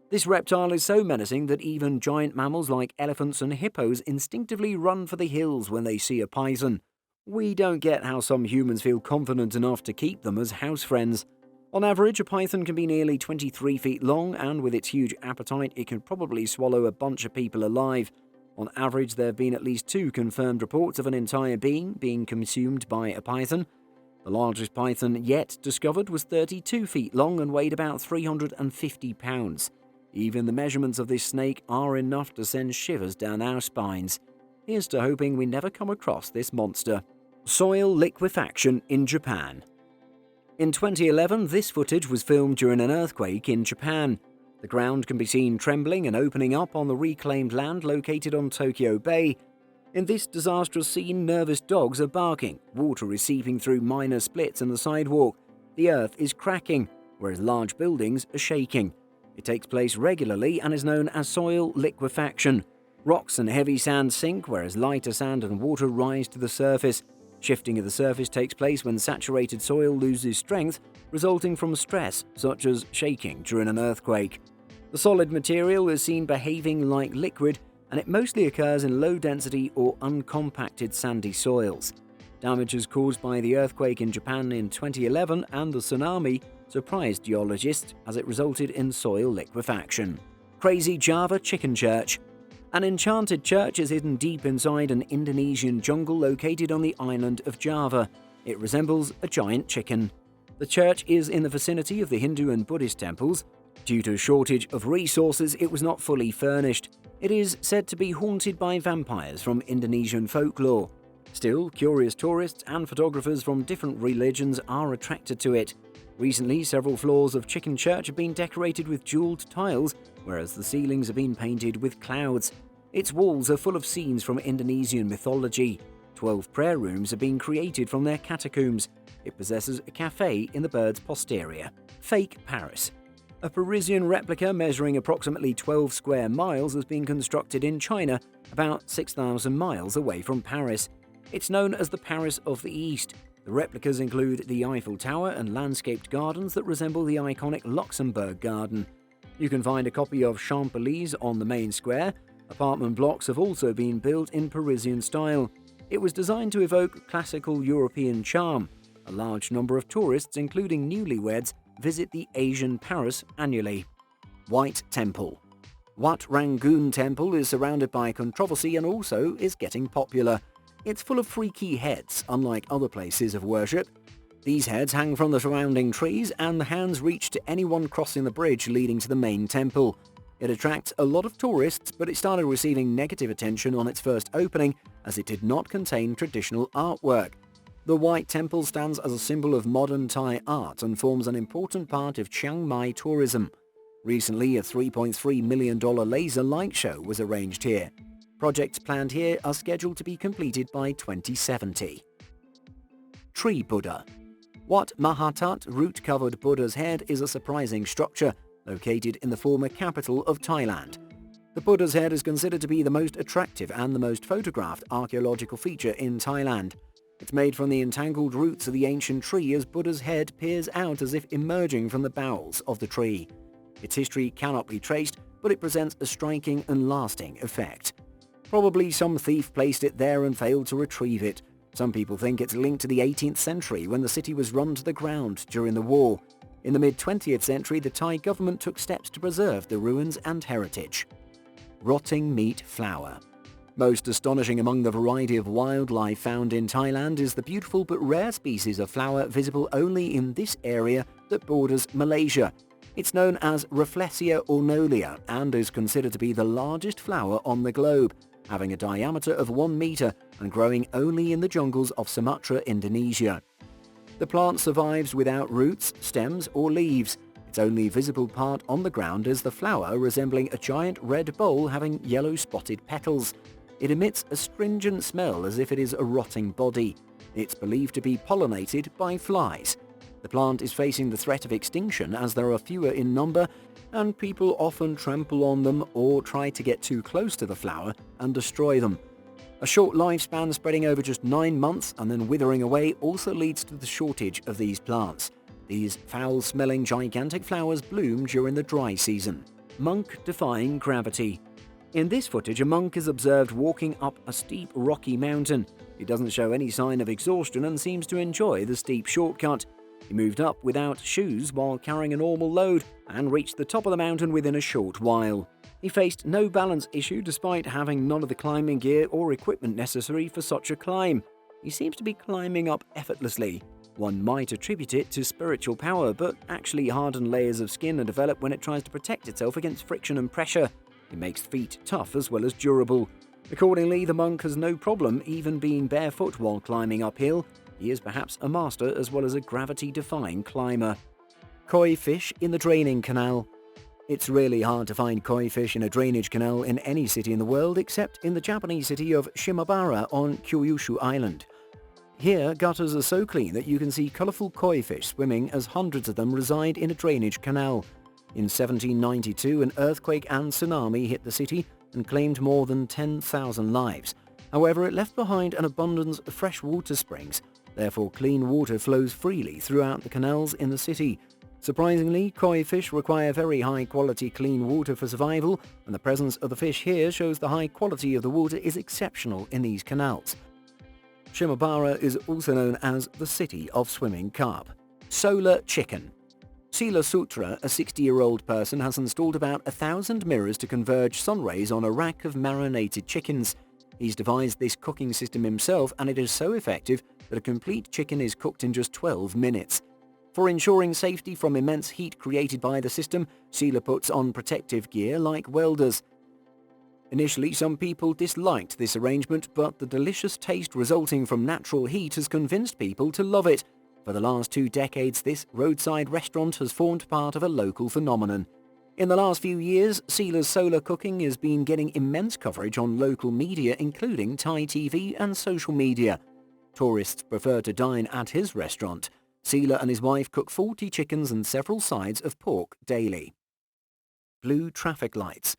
This reptile is so menacing that even giant mammals like elephants and hippos instinctively run for the hills when they see a python. We don't get how some humans feel confident enough to keep them as house friends. On average, a python can be nearly 23 feet long, and with its huge appetite, it can probably swallow a bunch of people alive. On average, there have been at least 2 confirmed reports of an entire being consumed by a python. The largest python yet discovered was 32 feet long and weighed about 350 pounds. Even the measurements of this snake are enough to send shivers down our spines. Here's to hoping we never come across this monster. Soil liquefaction in Japan. In 2011, this footage was filmed during an earthquake in Japan. The ground can be seen trembling and opening up on the reclaimed land located on Tokyo Bay. In this disastrous scene, nervous dogs are barking, water is seeping through minor splits in the sidewalk, the earth is cracking, whereas large buildings are shaking. It takes place regularly and is known as soil liquefaction. Rocks and heavy sand sink, whereas lighter sand and water rise to the surface. Shifting of the surface takes place when saturated soil loses strength, resulting from stress, such as shaking during an earthquake. The solid material is seen behaving like liquid, and it mostly occurs in low-density or uncompacted sandy soils. Damages caused by the earthquake in Japan in 2011 and the tsunami surprised geologists as it resulted in soil liquefaction. Crazy Java Chicken Church. An enchanted church is hidden deep inside an Indonesian jungle located on the island of Java. It resembles a giant chicken. The church is in the vicinity of the Hindu and Buddhist temples. Due to a shortage of resources, it was not fully furnished. It is said to be haunted by vampires from Indonesian folklore. Still, curious tourists and photographers from different religions are attracted to it. Recently, several floors of Chicken Church have been decorated with jeweled tiles, whereas the ceilings have been painted with clouds. Its walls are full of scenes from Indonesian mythology. 12 prayer rooms have been created from their catacombs. It possesses a cafe in the bird's posterior. Fake Paris. A Parisian replica measuring approximately 12 square miles has been constructed in China, about 6,000 miles away from Paris. It's known as the Paris of the East. The replicas include the Eiffel Tower and landscaped gardens that resemble the iconic Luxembourg Garden. You can find a copy of Champs-Élysées on the main square. Apartment blocks have also been built in Parisian style. It was designed to evoke classical European charm. A large number of tourists, including newlyweds, visit the Asian Paris annually. White Temple. Wat Rangoon Temple is surrounded by controversy and also is getting popular. It's full of freaky heads, unlike other places of worship. These heads hang from the surrounding trees, and the hands reach to anyone crossing the bridge leading to the main temple. It attracts a lot of tourists, but it started receiving negative attention on its first opening, as it did not contain traditional artwork. The White Temple stands as a symbol of modern Thai art and forms an important part of Chiang Mai tourism. Recently, a $3.3 million laser light show was arranged here. Projects planned here are scheduled to be completed by 2070. Tree Buddha. Wat Mahathat root-covered Buddha's head is a surprising structure located in the former capital of Thailand. The Buddha's head is considered to be the most attractive and the most photographed archaeological feature in Thailand. It's made from the entangled roots of the ancient tree as Buddha's head peers out as if emerging from the bowels of the tree. Its history cannot be traced, but it presents a striking and lasting effect. Probably some thief placed it there and failed to retrieve it. Some people think it's linked to the 18th century when the city was run to the ground during the war. In the mid-20th century, the Thai government took steps to preserve the ruins and heritage. Rotting meat flower. Most astonishing among the variety of wildlife found in Thailand is the beautiful but rare species of flower visible only in this area that borders Malaysia. It's known as Rafflesia ornolea and is considered to be the largest flower on the globe, having a diameter of 1 meter and growing only in the jungles of Sumatra, Indonesia. The plant survives without roots, stems or leaves. Its only visible part on the ground is the flower resembling a giant red bowl having yellow spotted petals. It emits a stringent smell as if it is a rotting body. It's believed to be pollinated by flies. The plant is facing the threat of extinction as there are fewer in number, and people often trample on them or try to get too close to the flower and destroy them. A short lifespan spreading over just 9 months and then withering away also leads to the shortage of these plants. These foul-smelling gigantic flowers bloom during the dry season. Monk defying gravity. In this footage, a monk is observed walking up a steep rocky mountain. He doesn't show any sign of exhaustion and seems to enjoy the steep shortcut. He moved up without shoes while carrying a normal load and reached the top of the mountain within a short while. He faced no balance issue despite having none of the climbing gear or equipment necessary for such a climb. He seems to be climbing up effortlessly. One might attribute it to spiritual power, but actually hardened layers of skin are developed when it tries to protect itself against friction and pressure. It makes feet tough as well as durable. Accordingly, the monk has no problem even being barefoot while climbing uphill. He is perhaps a master as well as a gravity-defying climber. Koi fish in the draining canal. It's really hard to find koi fish in a drainage canal in any city in the world except in the Japanese city of Shimabara on Kyushu Island. Here, gutters are so clean that you can see colourful koi fish swimming as hundreds of them reside in a drainage canal. In 1792, an earthquake and tsunami hit the city and claimed more than 10,000 lives. However, it left behind an abundance of fresh water springs. Therefore, clean water flows freely throughout the canals in the city. Surprisingly, koi fish require very high-quality clean water for survival, and the presence of the fish here shows the high quality of the water is exceptional in these canals. Shimabara is also known as the City of Swimming Carp. Solar chicken. Sila Sutra, a 60-year-old person, has installed about 1,000 mirrors to converge sun rays on a rack of marinated chickens. He's devised this cooking system himself, and it is so effective that a complete chicken is cooked in just 12 minutes. For ensuring safety from immense heat created by the system, Sila puts on protective gear like welders. Initially, some people disliked this arrangement, but the delicious taste resulting from natural heat has convinced people to love it. For the last 2 decades, this roadside restaurant has formed part of a local phenomenon. In the last few years, Sila's solar cooking has been getting immense coverage on local media, including Thai TV and social media. Tourists prefer to dine at his restaurant. Sila and his wife cook 40 chickens and several sides of pork daily. Blue traffic lights.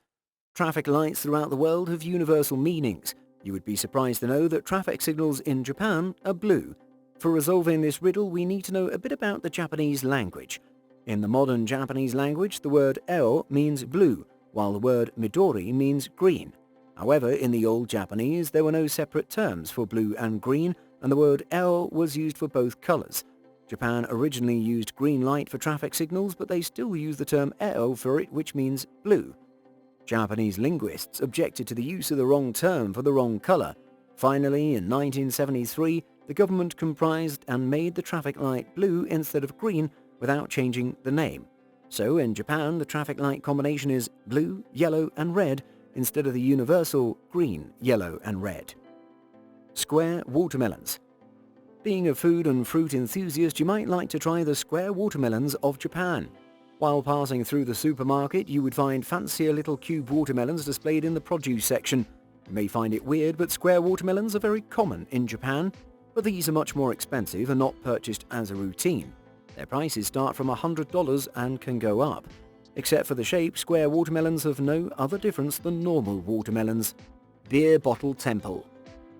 Traffic lights throughout the world have universal meanings. You would be surprised to know that traffic signals in Japan are blue. For resolving this riddle, we need to know a bit about the Japanese language. In the modern Japanese language, the word eo means blue, while the word midori means green. However, in the old Japanese, there were no separate terms for blue and green, and the word eo was used for both colors. Japan originally used green light for traffic signals, but they still use the term eo for it, which means blue. Japanese linguists objected to the use of the wrong term for the wrong color. Finally, in 1973, the government comprised and made the traffic light blue instead of green without changing the name. So in Japan, the traffic light combination is blue, yellow and red instead of the universal green, yellow and red. Square watermelons. Being a food and fruit enthusiast, you might like to try the square watermelons of Japan. While passing through the supermarket, you would find fancier little cube watermelons displayed in the produce section. You may find it weird, but square watermelons are very common in Japan, but these are much more expensive and not purchased as a routine. Their prices start from $100 and can go up. Except for the shape, square watermelons have no other difference than normal watermelons. Beer Bottle Temple.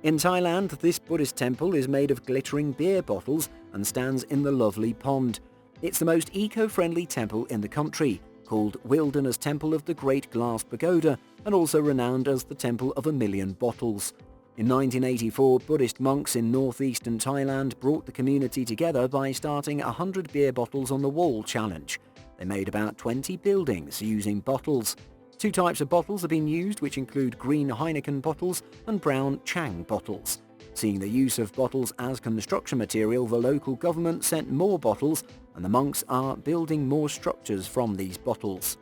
In Thailand, this Buddhist temple is made of glittering beer bottles and stands in the lovely pond. It's the most eco-friendly temple in the country, called Wilderness Temple of the Great Glass Pagoda, and also renowned as the Temple of a Million Bottles. In 1984, Buddhist monks in northeastern Thailand brought the community together by starting 100 beer bottles on the wall challenge. They made about 20 buildings using bottles. 2 types of bottles have been used, which include green Heineken bottles and brown Chang bottles. Seeing the use of bottles as construction material, the local government sent more bottles, and the monks are building more structures from these bottles.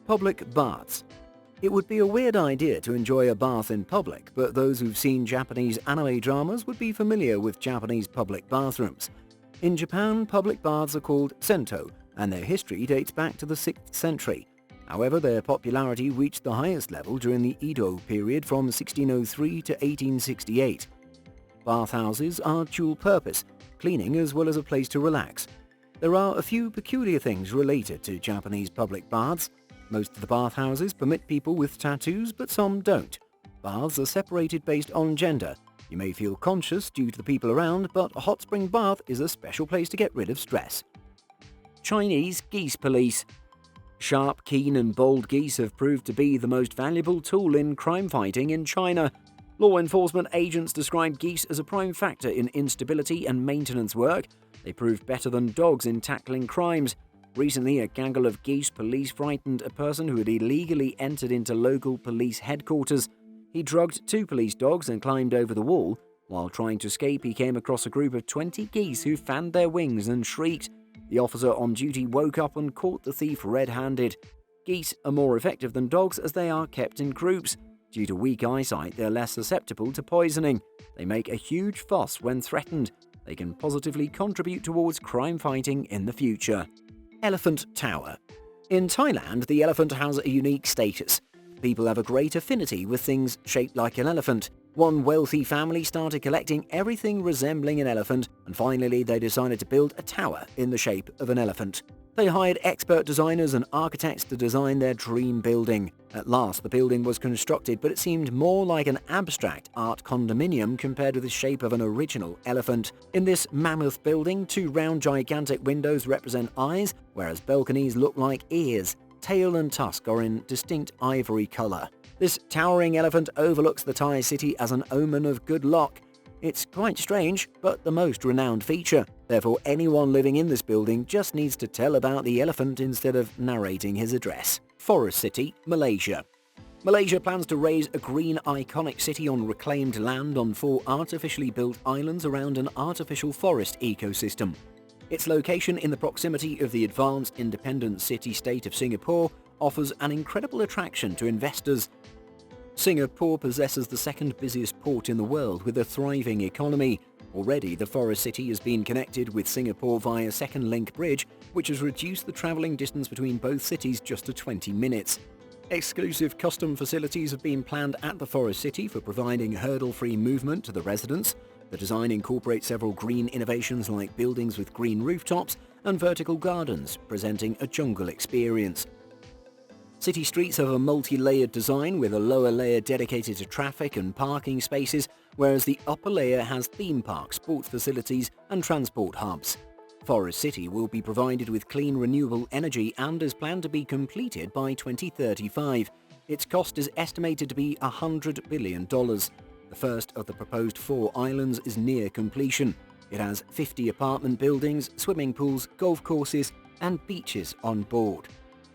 Public baths. It would be a weird idea to enjoy a bath in public, but those who've seen Japanese anime dramas would be familiar with Japanese public bathrooms. In Japan, public baths are called sento, and their history dates back to the 6th century. However, their popularity reached the highest level during the Edo period from 1603 to 1868. Bathhouses are dual-purpose, cleaning as well as a place to relax. There are a few peculiar things related to Japanese public baths. Most of the bathhouses permit people with tattoos, but some don't. baths are separated based on gender. You may feel conscious due to the people around, but a hot spring bath is a special place to get rid of stress. Chinese geese police. Sharp, keen and bold geese have proved to be the most valuable tool in crime fighting in China. Law enforcement agents describe geese as a prime factor in instability and maintenance work. They prove better than dogs in tackling crimes. Recently, a gaggle of geese police frightened a person who had illegally entered into local police headquarters. He drugged 2 police dogs and climbed over the wall. While trying to escape, he came across a group of 20 geese who fanned their wings and shrieked. The officer on duty woke up and caught the thief red-handed. Geese are more effective than dogs as they are kept in groups. Due to weak eyesight, they're less susceptible to poisoning. They make a huge fuss when threatened. They can positively contribute towards crime fighting in the future. Elephant Tower. In Thailand, the elephant has a unique status. People have a great affinity with things shaped like an elephant. One wealthy family started collecting everything resembling an elephant, and finally they decided to build a tower in the shape of an elephant. They hired expert designers and architects to design their dream building. At last, the building was constructed, but it seemed more like an abstract art condominium compared with the shape of an original elephant. In this mammoth building, 2 round gigantic windows represent eyes, whereas balconies look like ears. Tail and tusk are in distinct ivory color. This towering elephant overlooks the Thai city as an omen of good luck. It's quite strange, but the most renowned feature. Therefore, anyone living in this building just needs to tell about the elephant instead of narrating his address. Forest City, Malaysia. Malaysia plans to raise a green iconic city on reclaimed land on 4 artificially built islands around an artificial forest ecosystem. Its location in the proximity of the advanced independent city-state of Singapore offers an incredible attraction to investors. Singapore possesses the second busiest port in the world with a thriving economy. Already, the forest city has been connected with Singapore via Second Link Bridge, which has reduced the travelling distance between both cities just to 20 minutes. Exclusive custom facilities have been planned at the forest city for providing hurdle-free movement to the residents. The design incorporates several green innovations like buildings with green rooftops and vertical gardens, presenting a jungle experience. City streets have a multi-layered design with a lower layer dedicated to traffic and parking spaces, whereas the upper layer has theme parks, sports facilities and transport hubs. Forest City will be provided with clean renewable energy and is planned to be completed by 2035. Its cost is estimated to be $100 billion. The first of the proposed 4 islands is near completion. It has 50 apartment buildings, swimming pools, golf courses and beaches on board.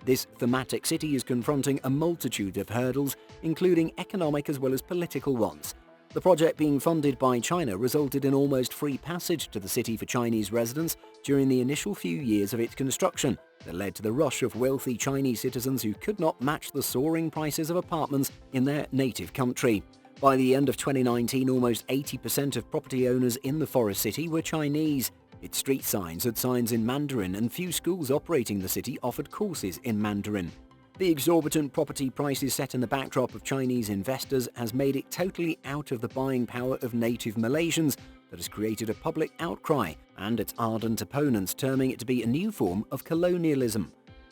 This thematic city is confronting a multitude of hurdles, including economic as well as political ones. The project being funded by China resulted in almost free passage to the city for Chinese residents during the initial few years of its construction that led to the rush of wealthy Chinese citizens who could not match the soaring prices of apartments in their native country. By the end of 2019, almost 80% of property owners in the forest city were Chinese. Its street signs had signs in Mandarin, and few schools operating the city offered courses in Mandarin. The exorbitant property prices set in the backdrop of Chinese investors has made it totally out of the buying power of native Malaysians that has created a public outcry, and its ardent opponents terming it to be a new form of colonialism.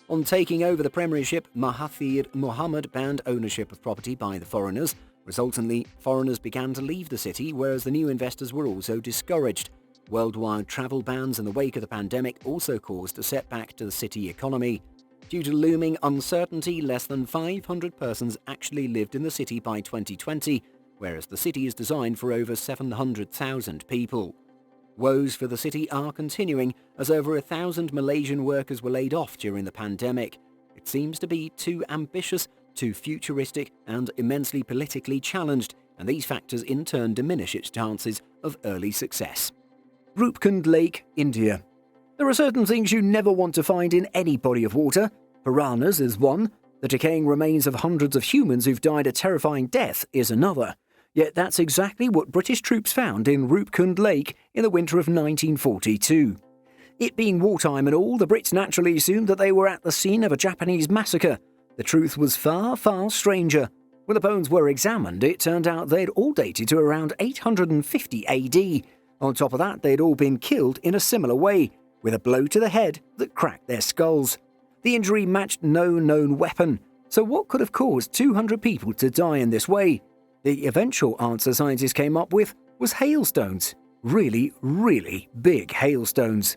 On taking over the premiership, Mahathir Mohamad banned ownership of property by the foreigners. Resultantly, foreigners began to leave the city, whereas the new investors were also discouraged. Worldwide travel bans in the wake of the pandemic also caused a setback to the city economy. Due to looming uncertainty, less than 500 persons actually lived in the city by 2020, whereas the city is designed for over 700,000 people. Woes for the city are continuing as over 1,000 Malaysian workers were laid off during the pandemic. It seems to be too ambitious, too futuristic and immensely politically challenged, and these factors in turn diminish its chances of early success. Rupkund Lake, India. There are certain things you never want to find in any body of water. Piranhas is one. The decaying remains of hundreds of humans who've died a terrifying death is another. Yet that's exactly what British troops found in Rupkund Lake in the winter of 1942. It being wartime and all, the Brits naturally assumed that they were at the scene of a Japanese massacre. The truth was far, far stranger. When the bones were examined, it turned out they'd all dated to around 850 AD. On top of that, they'd all been killed in a similar way, with a blow to the head that cracked their skulls. The injury matched no known weapon, so what could have caused 200 people to die in this way? The eventual answer scientists came up with was hailstones. Really, really big hailstones.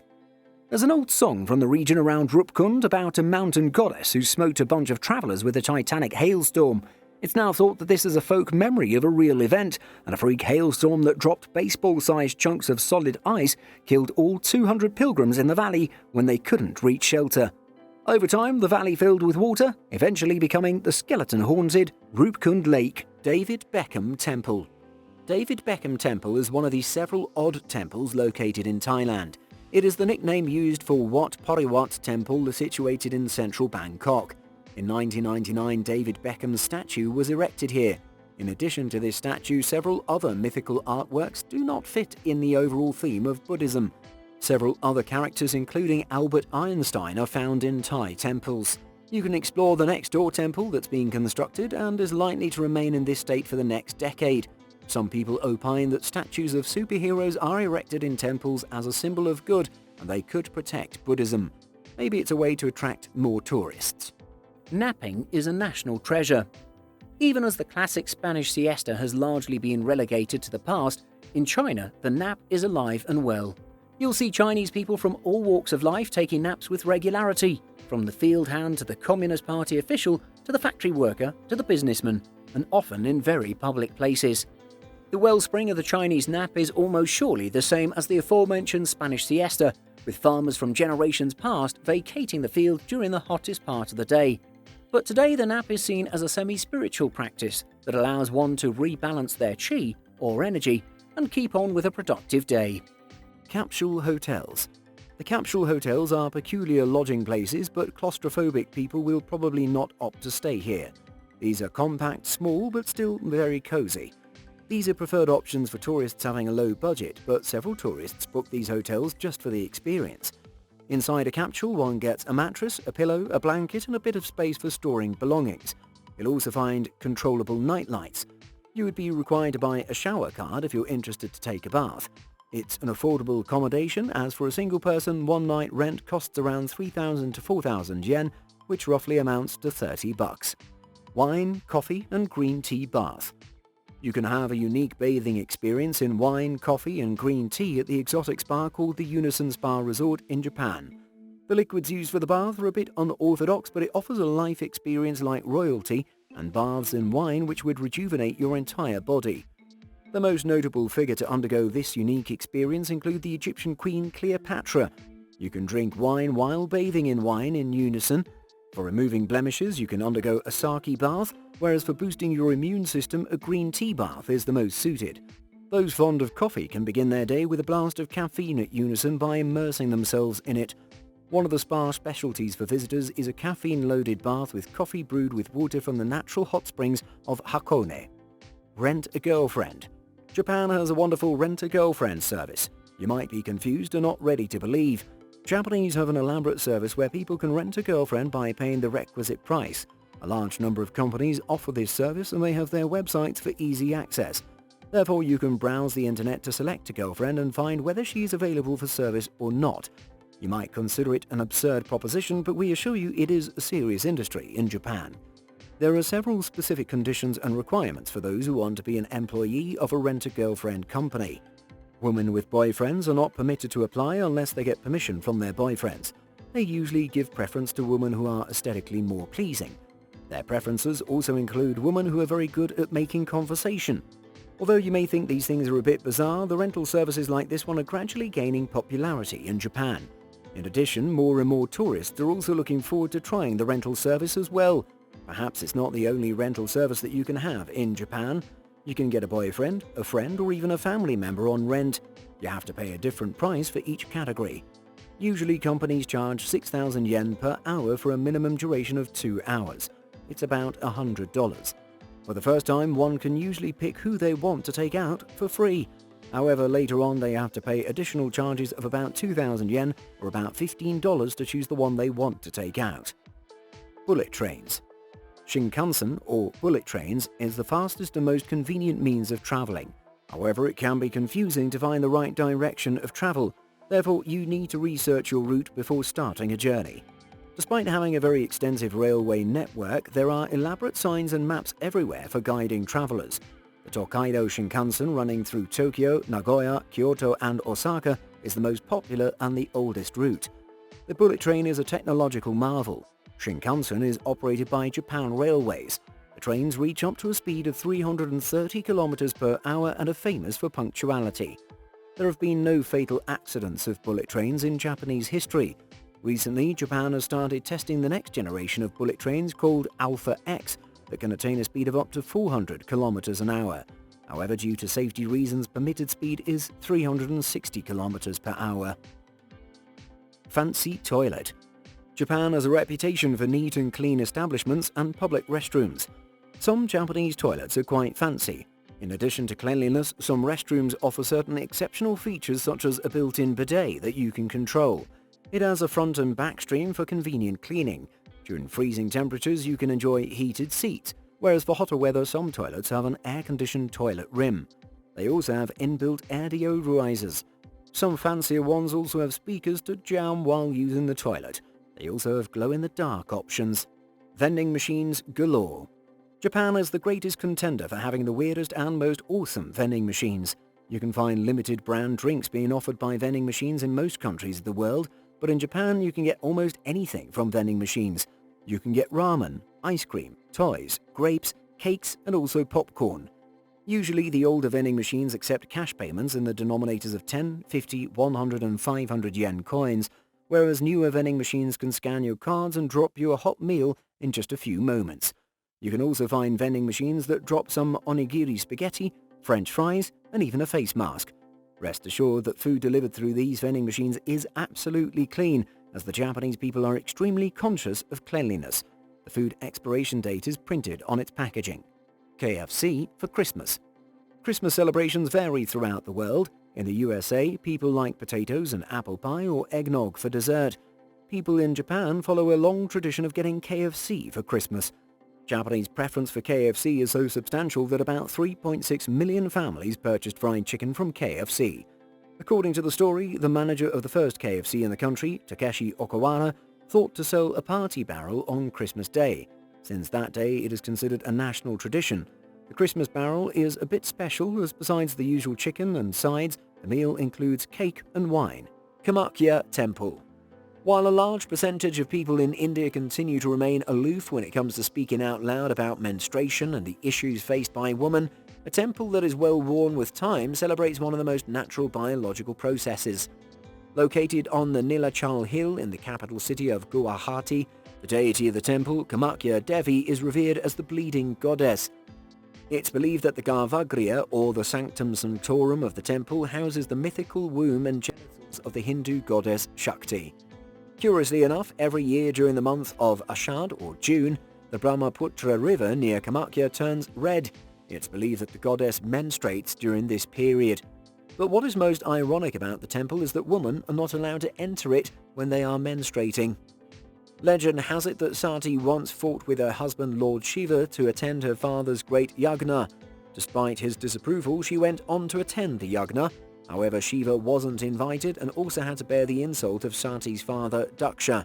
There's an old song from the region around Rupkund about a mountain goddess who smote a bunch of travellers with a titanic hailstorm. It's now thought that this is a folk memory of a real event, and a freak hailstorm that dropped baseball-sized chunks of solid ice killed all 200 pilgrims in the valley when they couldn't reach shelter. Over time, the valley filled with water, eventually becoming the skeleton-haunted Rupkund Lake. David Beckham Temple. David Beckham Temple is one of the several odd temples located in Thailand. It is the nickname used for Wat Poriwat Temple situated in central Bangkok. In 1999, David Beckham's statue was erected here. In addition to this statue, several other mythical artworks do not fit in the overall theme of Buddhism. Several other characters, including Albert Einstein, are found in Thai temples. You can explore the next door temple that's being constructed and is likely to remain in this state for the next decade. Some people opine that statues of superheroes are erected in temples as a symbol of good and they could protect Buddhism. Maybe it's a way to attract more tourists. Napping is a national treasure. Even as the classic Spanish siesta has largely been relegated to the past, in China the nap is alive and well. You'll see Chinese people from all walks of life taking naps with regularity, from the field hand to the Communist Party official to the factory worker to the businessman, and often in very public places. The wellspring of the Chinese nap is almost surely the same as the aforementioned Spanish siesta, with farmers from generations past vacating the field during the hottest part of the day. But today the nap is seen as a semi-spiritual practice that allows one to rebalance their qi, or energy, and keep on with a productive day. Capsule hotels. The capsule hotels are peculiar lodging places, but claustrophobic people will probably not opt to stay here. These are compact, small, but still very cozy. These are preferred options for tourists having a low budget, but several tourists book these hotels just for the experience. Inside a capsule, one gets a mattress, a pillow, a blanket, and a bit of space for storing belongings. You'll also find controllable night lights. You would be required to buy a shower card if you're interested to take a bath. It's an affordable accommodation, as for a single person, one night rent costs around 3,000 to 4,000 yen, which roughly amounts to $30. Wine, coffee, and green tea bath. You can have a unique bathing experience in wine, coffee, and green tea at the exotic spa called the Unison Spa Resort in Japan. The liquids used for the bath are a bit unorthodox, but it offers a life experience like royalty and baths in wine which would rejuvenate your entire body. The most notable figure to undergo this unique experience include the Egyptian Queen Cleopatra. You can drink wine while bathing in wine in unison. For removing blemishes, you can undergo a sake bath, whereas for boosting your immune system, a green tea bath is the most suited. Those fond of coffee can begin their day with a blast of caffeine at unison by immersing themselves in it. One of the spa specialties for visitors is a caffeine-loaded bath with coffee brewed with water from the natural hot springs of Hakone. Rent a girlfriend. Japan has a wonderful rent-a-girlfriend service. You might be confused or not ready to believe. Japanese have an elaborate service where people can rent a girlfriend by paying the requisite price. A large number of companies offer this service and they have their websites for easy access. Therefore, you can browse the internet to select a girlfriend and find whether she is available for service or not. You might consider it an absurd proposition, but we assure you it is a serious industry in Japan. There are several specific conditions and requirements for those who want to be an employee of a rent-a-girlfriend company. Women with boyfriends are not permitted to apply unless they get permission from their boyfriends. They usually give preference to women who are aesthetically more pleasing. Their preferences also include women who are very good at making conversation. Although you may think these things are a bit bizarre, the rental services like this one are gradually gaining popularity in Japan. In addition, more and more tourists are also looking forward to trying the rental service as well. Perhaps it's not the only rental service that you can have in Japan. You can get a boyfriend, a friend, or even a family member on rent. You have to pay a different price for each category. Usually companies charge 6,000 yen per hour for a minimum duration of 2 hours. It's about $100. For the first time, one can usually pick who they want to take out for free. However, later on they have to pay additional charges of about 2,000 yen or about $15 to choose the one they want to take out. Bullet trains. Shinkansen, or bullet trains, is the fastest and most convenient means of traveling. However, it can be confusing to find the right direction of travel. Therefore, you need to research your route before starting a journey. Despite having a very extensive railway network, there are elaborate signs and maps everywhere for guiding travelers. The Tokaido Shinkansen, running through Tokyo, Nagoya, Kyoto and Osaka, is the most popular and the oldest route. The bullet train is a technological marvel. Shinkansen is operated by Japan Railways. The trains reach up to a speed of 330 km per hour and are famous for punctuality. There have been no fatal accidents of bullet trains in Japanese history. Recently, Japan has started testing the next generation of bullet trains called Alpha X that can attain a speed of up to 400 km an hour. However, due to safety reasons, permitted speed is 360 km per hour. Fancy toilet. Japan has a reputation for neat and clean establishments and public restrooms. Some Japanese toilets are quite fancy. In addition to cleanliness, some restrooms offer certain exceptional features such as a built-in bidet that you can control. It has a front and back stream for convenient cleaning. During freezing temperatures, you can enjoy heated seats, whereas for hotter weather, some toilets have an air-conditioned toilet rim. They also have inbuilt air deodorizers. Some fancier ones also have speakers to jam while using the toilet. They also have glow-in-the-dark options. Vending machines galore. Japan is the greatest contender for having the weirdest and most awesome vending machines. You can find limited brand drinks being offered by vending machines in most countries of the world, but in Japan you can get almost anything from vending machines. You can get ramen, ice cream, toys, grapes, cakes and also popcorn. Usually the older vending machines accept cash payments in the denominators of 10, 50, 100 and 500 yen coins, whereas newer vending machines can scan your cards and drop you a hot meal in just a few moments. You can also find vending machines that drop some onigiri spaghetti, French fries and even a face mask. Rest assured that food delivered through these vending machines is absolutely clean, as the Japanese people are extremely conscious of cleanliness. The food expiration date is printed on its packaging. KFC for Christmas. Christmas celebrations vary throughout the world. In the USA, people like potatoes and apple pie or eggnog for dessert. People in Japan follow a long tradition of getting KFC for Christmas. Japanese preference for KFC is so substantial that about 3.6 million families purchased fried chicken from KFC. According to the story, the manager of the first KFC in the country, Takeshi Okawara, thought to sell a party barrel on Christmas Day. Since that day, it is considered a national tradition. The Christmas barrel is a bit special, as besides the usual chicken and sides, the meal includes cake and wine. Kamakya Temple. While a large percentage of people in India continue to remain aloof when it comes to speaking out loud about menstruation and the issues faced by women, a temple that is well worn with time celebrates one of the most natural biological processes. Located on the Nilachal Hill in the capital city of Guwahati, the deity of the temple, Kamakya Devi, is revered as the bleeding goddess. It's believed that the Garbhagriha, or the sanctum sanctorum of the temple, houses the mythical womb and genitals of the Hindu goddess Shakti. Curiously enough, every year during the month of Ashad or June, the Brahmaputra river near Kamakya turns red. It's believed that the goddess menstruates during this period. But what is most ironic about the temple is that women are not allowed to enter it when they are menstruating. Legend has it that Sati once fought with her husband Lord Shiva to attend her father's great yagna. Despite his disapproval, she went on to attend the yagna. However, Shiva wasn't invited and also had to bear the insult of Sati's father, Daksha.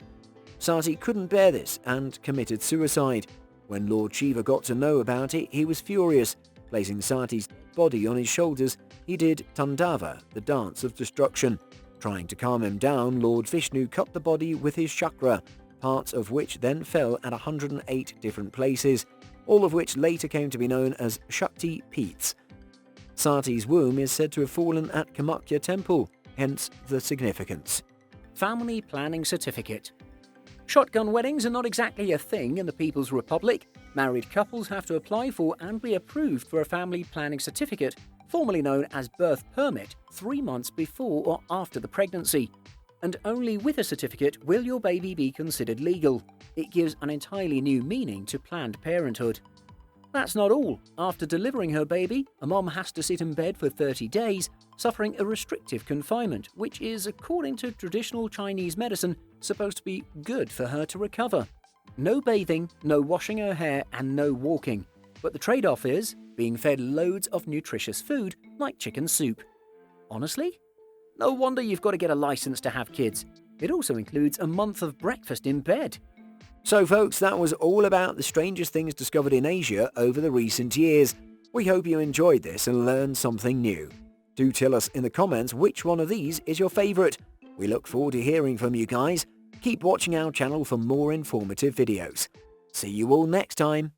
Sati couldn't bear this and committed suicide. When Lord Shiva got to know about it, he was furious. Placing Sati's body on his shoulders, he did Tandava, the dance of destruction. Trying to calm him down, Lord Vishnu cut the body with his chakra, parts of which then fell at 108 different places, all of which later came to be known as Shakti Peeths. Sati's womb is said to have fallen at Kamakya Temple, hence the significance. Family planning certificate. Shotgun weddings are not exactly a thing in the People's Republic. Married couples have to apply for and be approved for a family planning certificate, formerly known as birth permit, 3 months before or after the pregnancy. And only with a certificate will your baby be considered legal. It gives an entirely new meaning to Planned Parenthood. That's not all. After delivering her baby, a mom has to sit in bed for 30 days, suffering a restrictive confinement, which is, according to traditional Chinese medicine, supposed to be good for her to recover. No bathing, no washing her hair, and no walking. But the trade-off is being fed loads of nutritious food, like chicken soup. Honestly? No wonder you've got to get a license to have kids. It also includes a month of breakfast in bed. So folks, that was all about the strangest things discovered in Asia over the recent years. We hope you enjoyed this and learned something new. Do tell us in the comments which one of these is your favourite. We look forward to hearing from you guys. Keep watching our channel for more informative videos. See you all next time.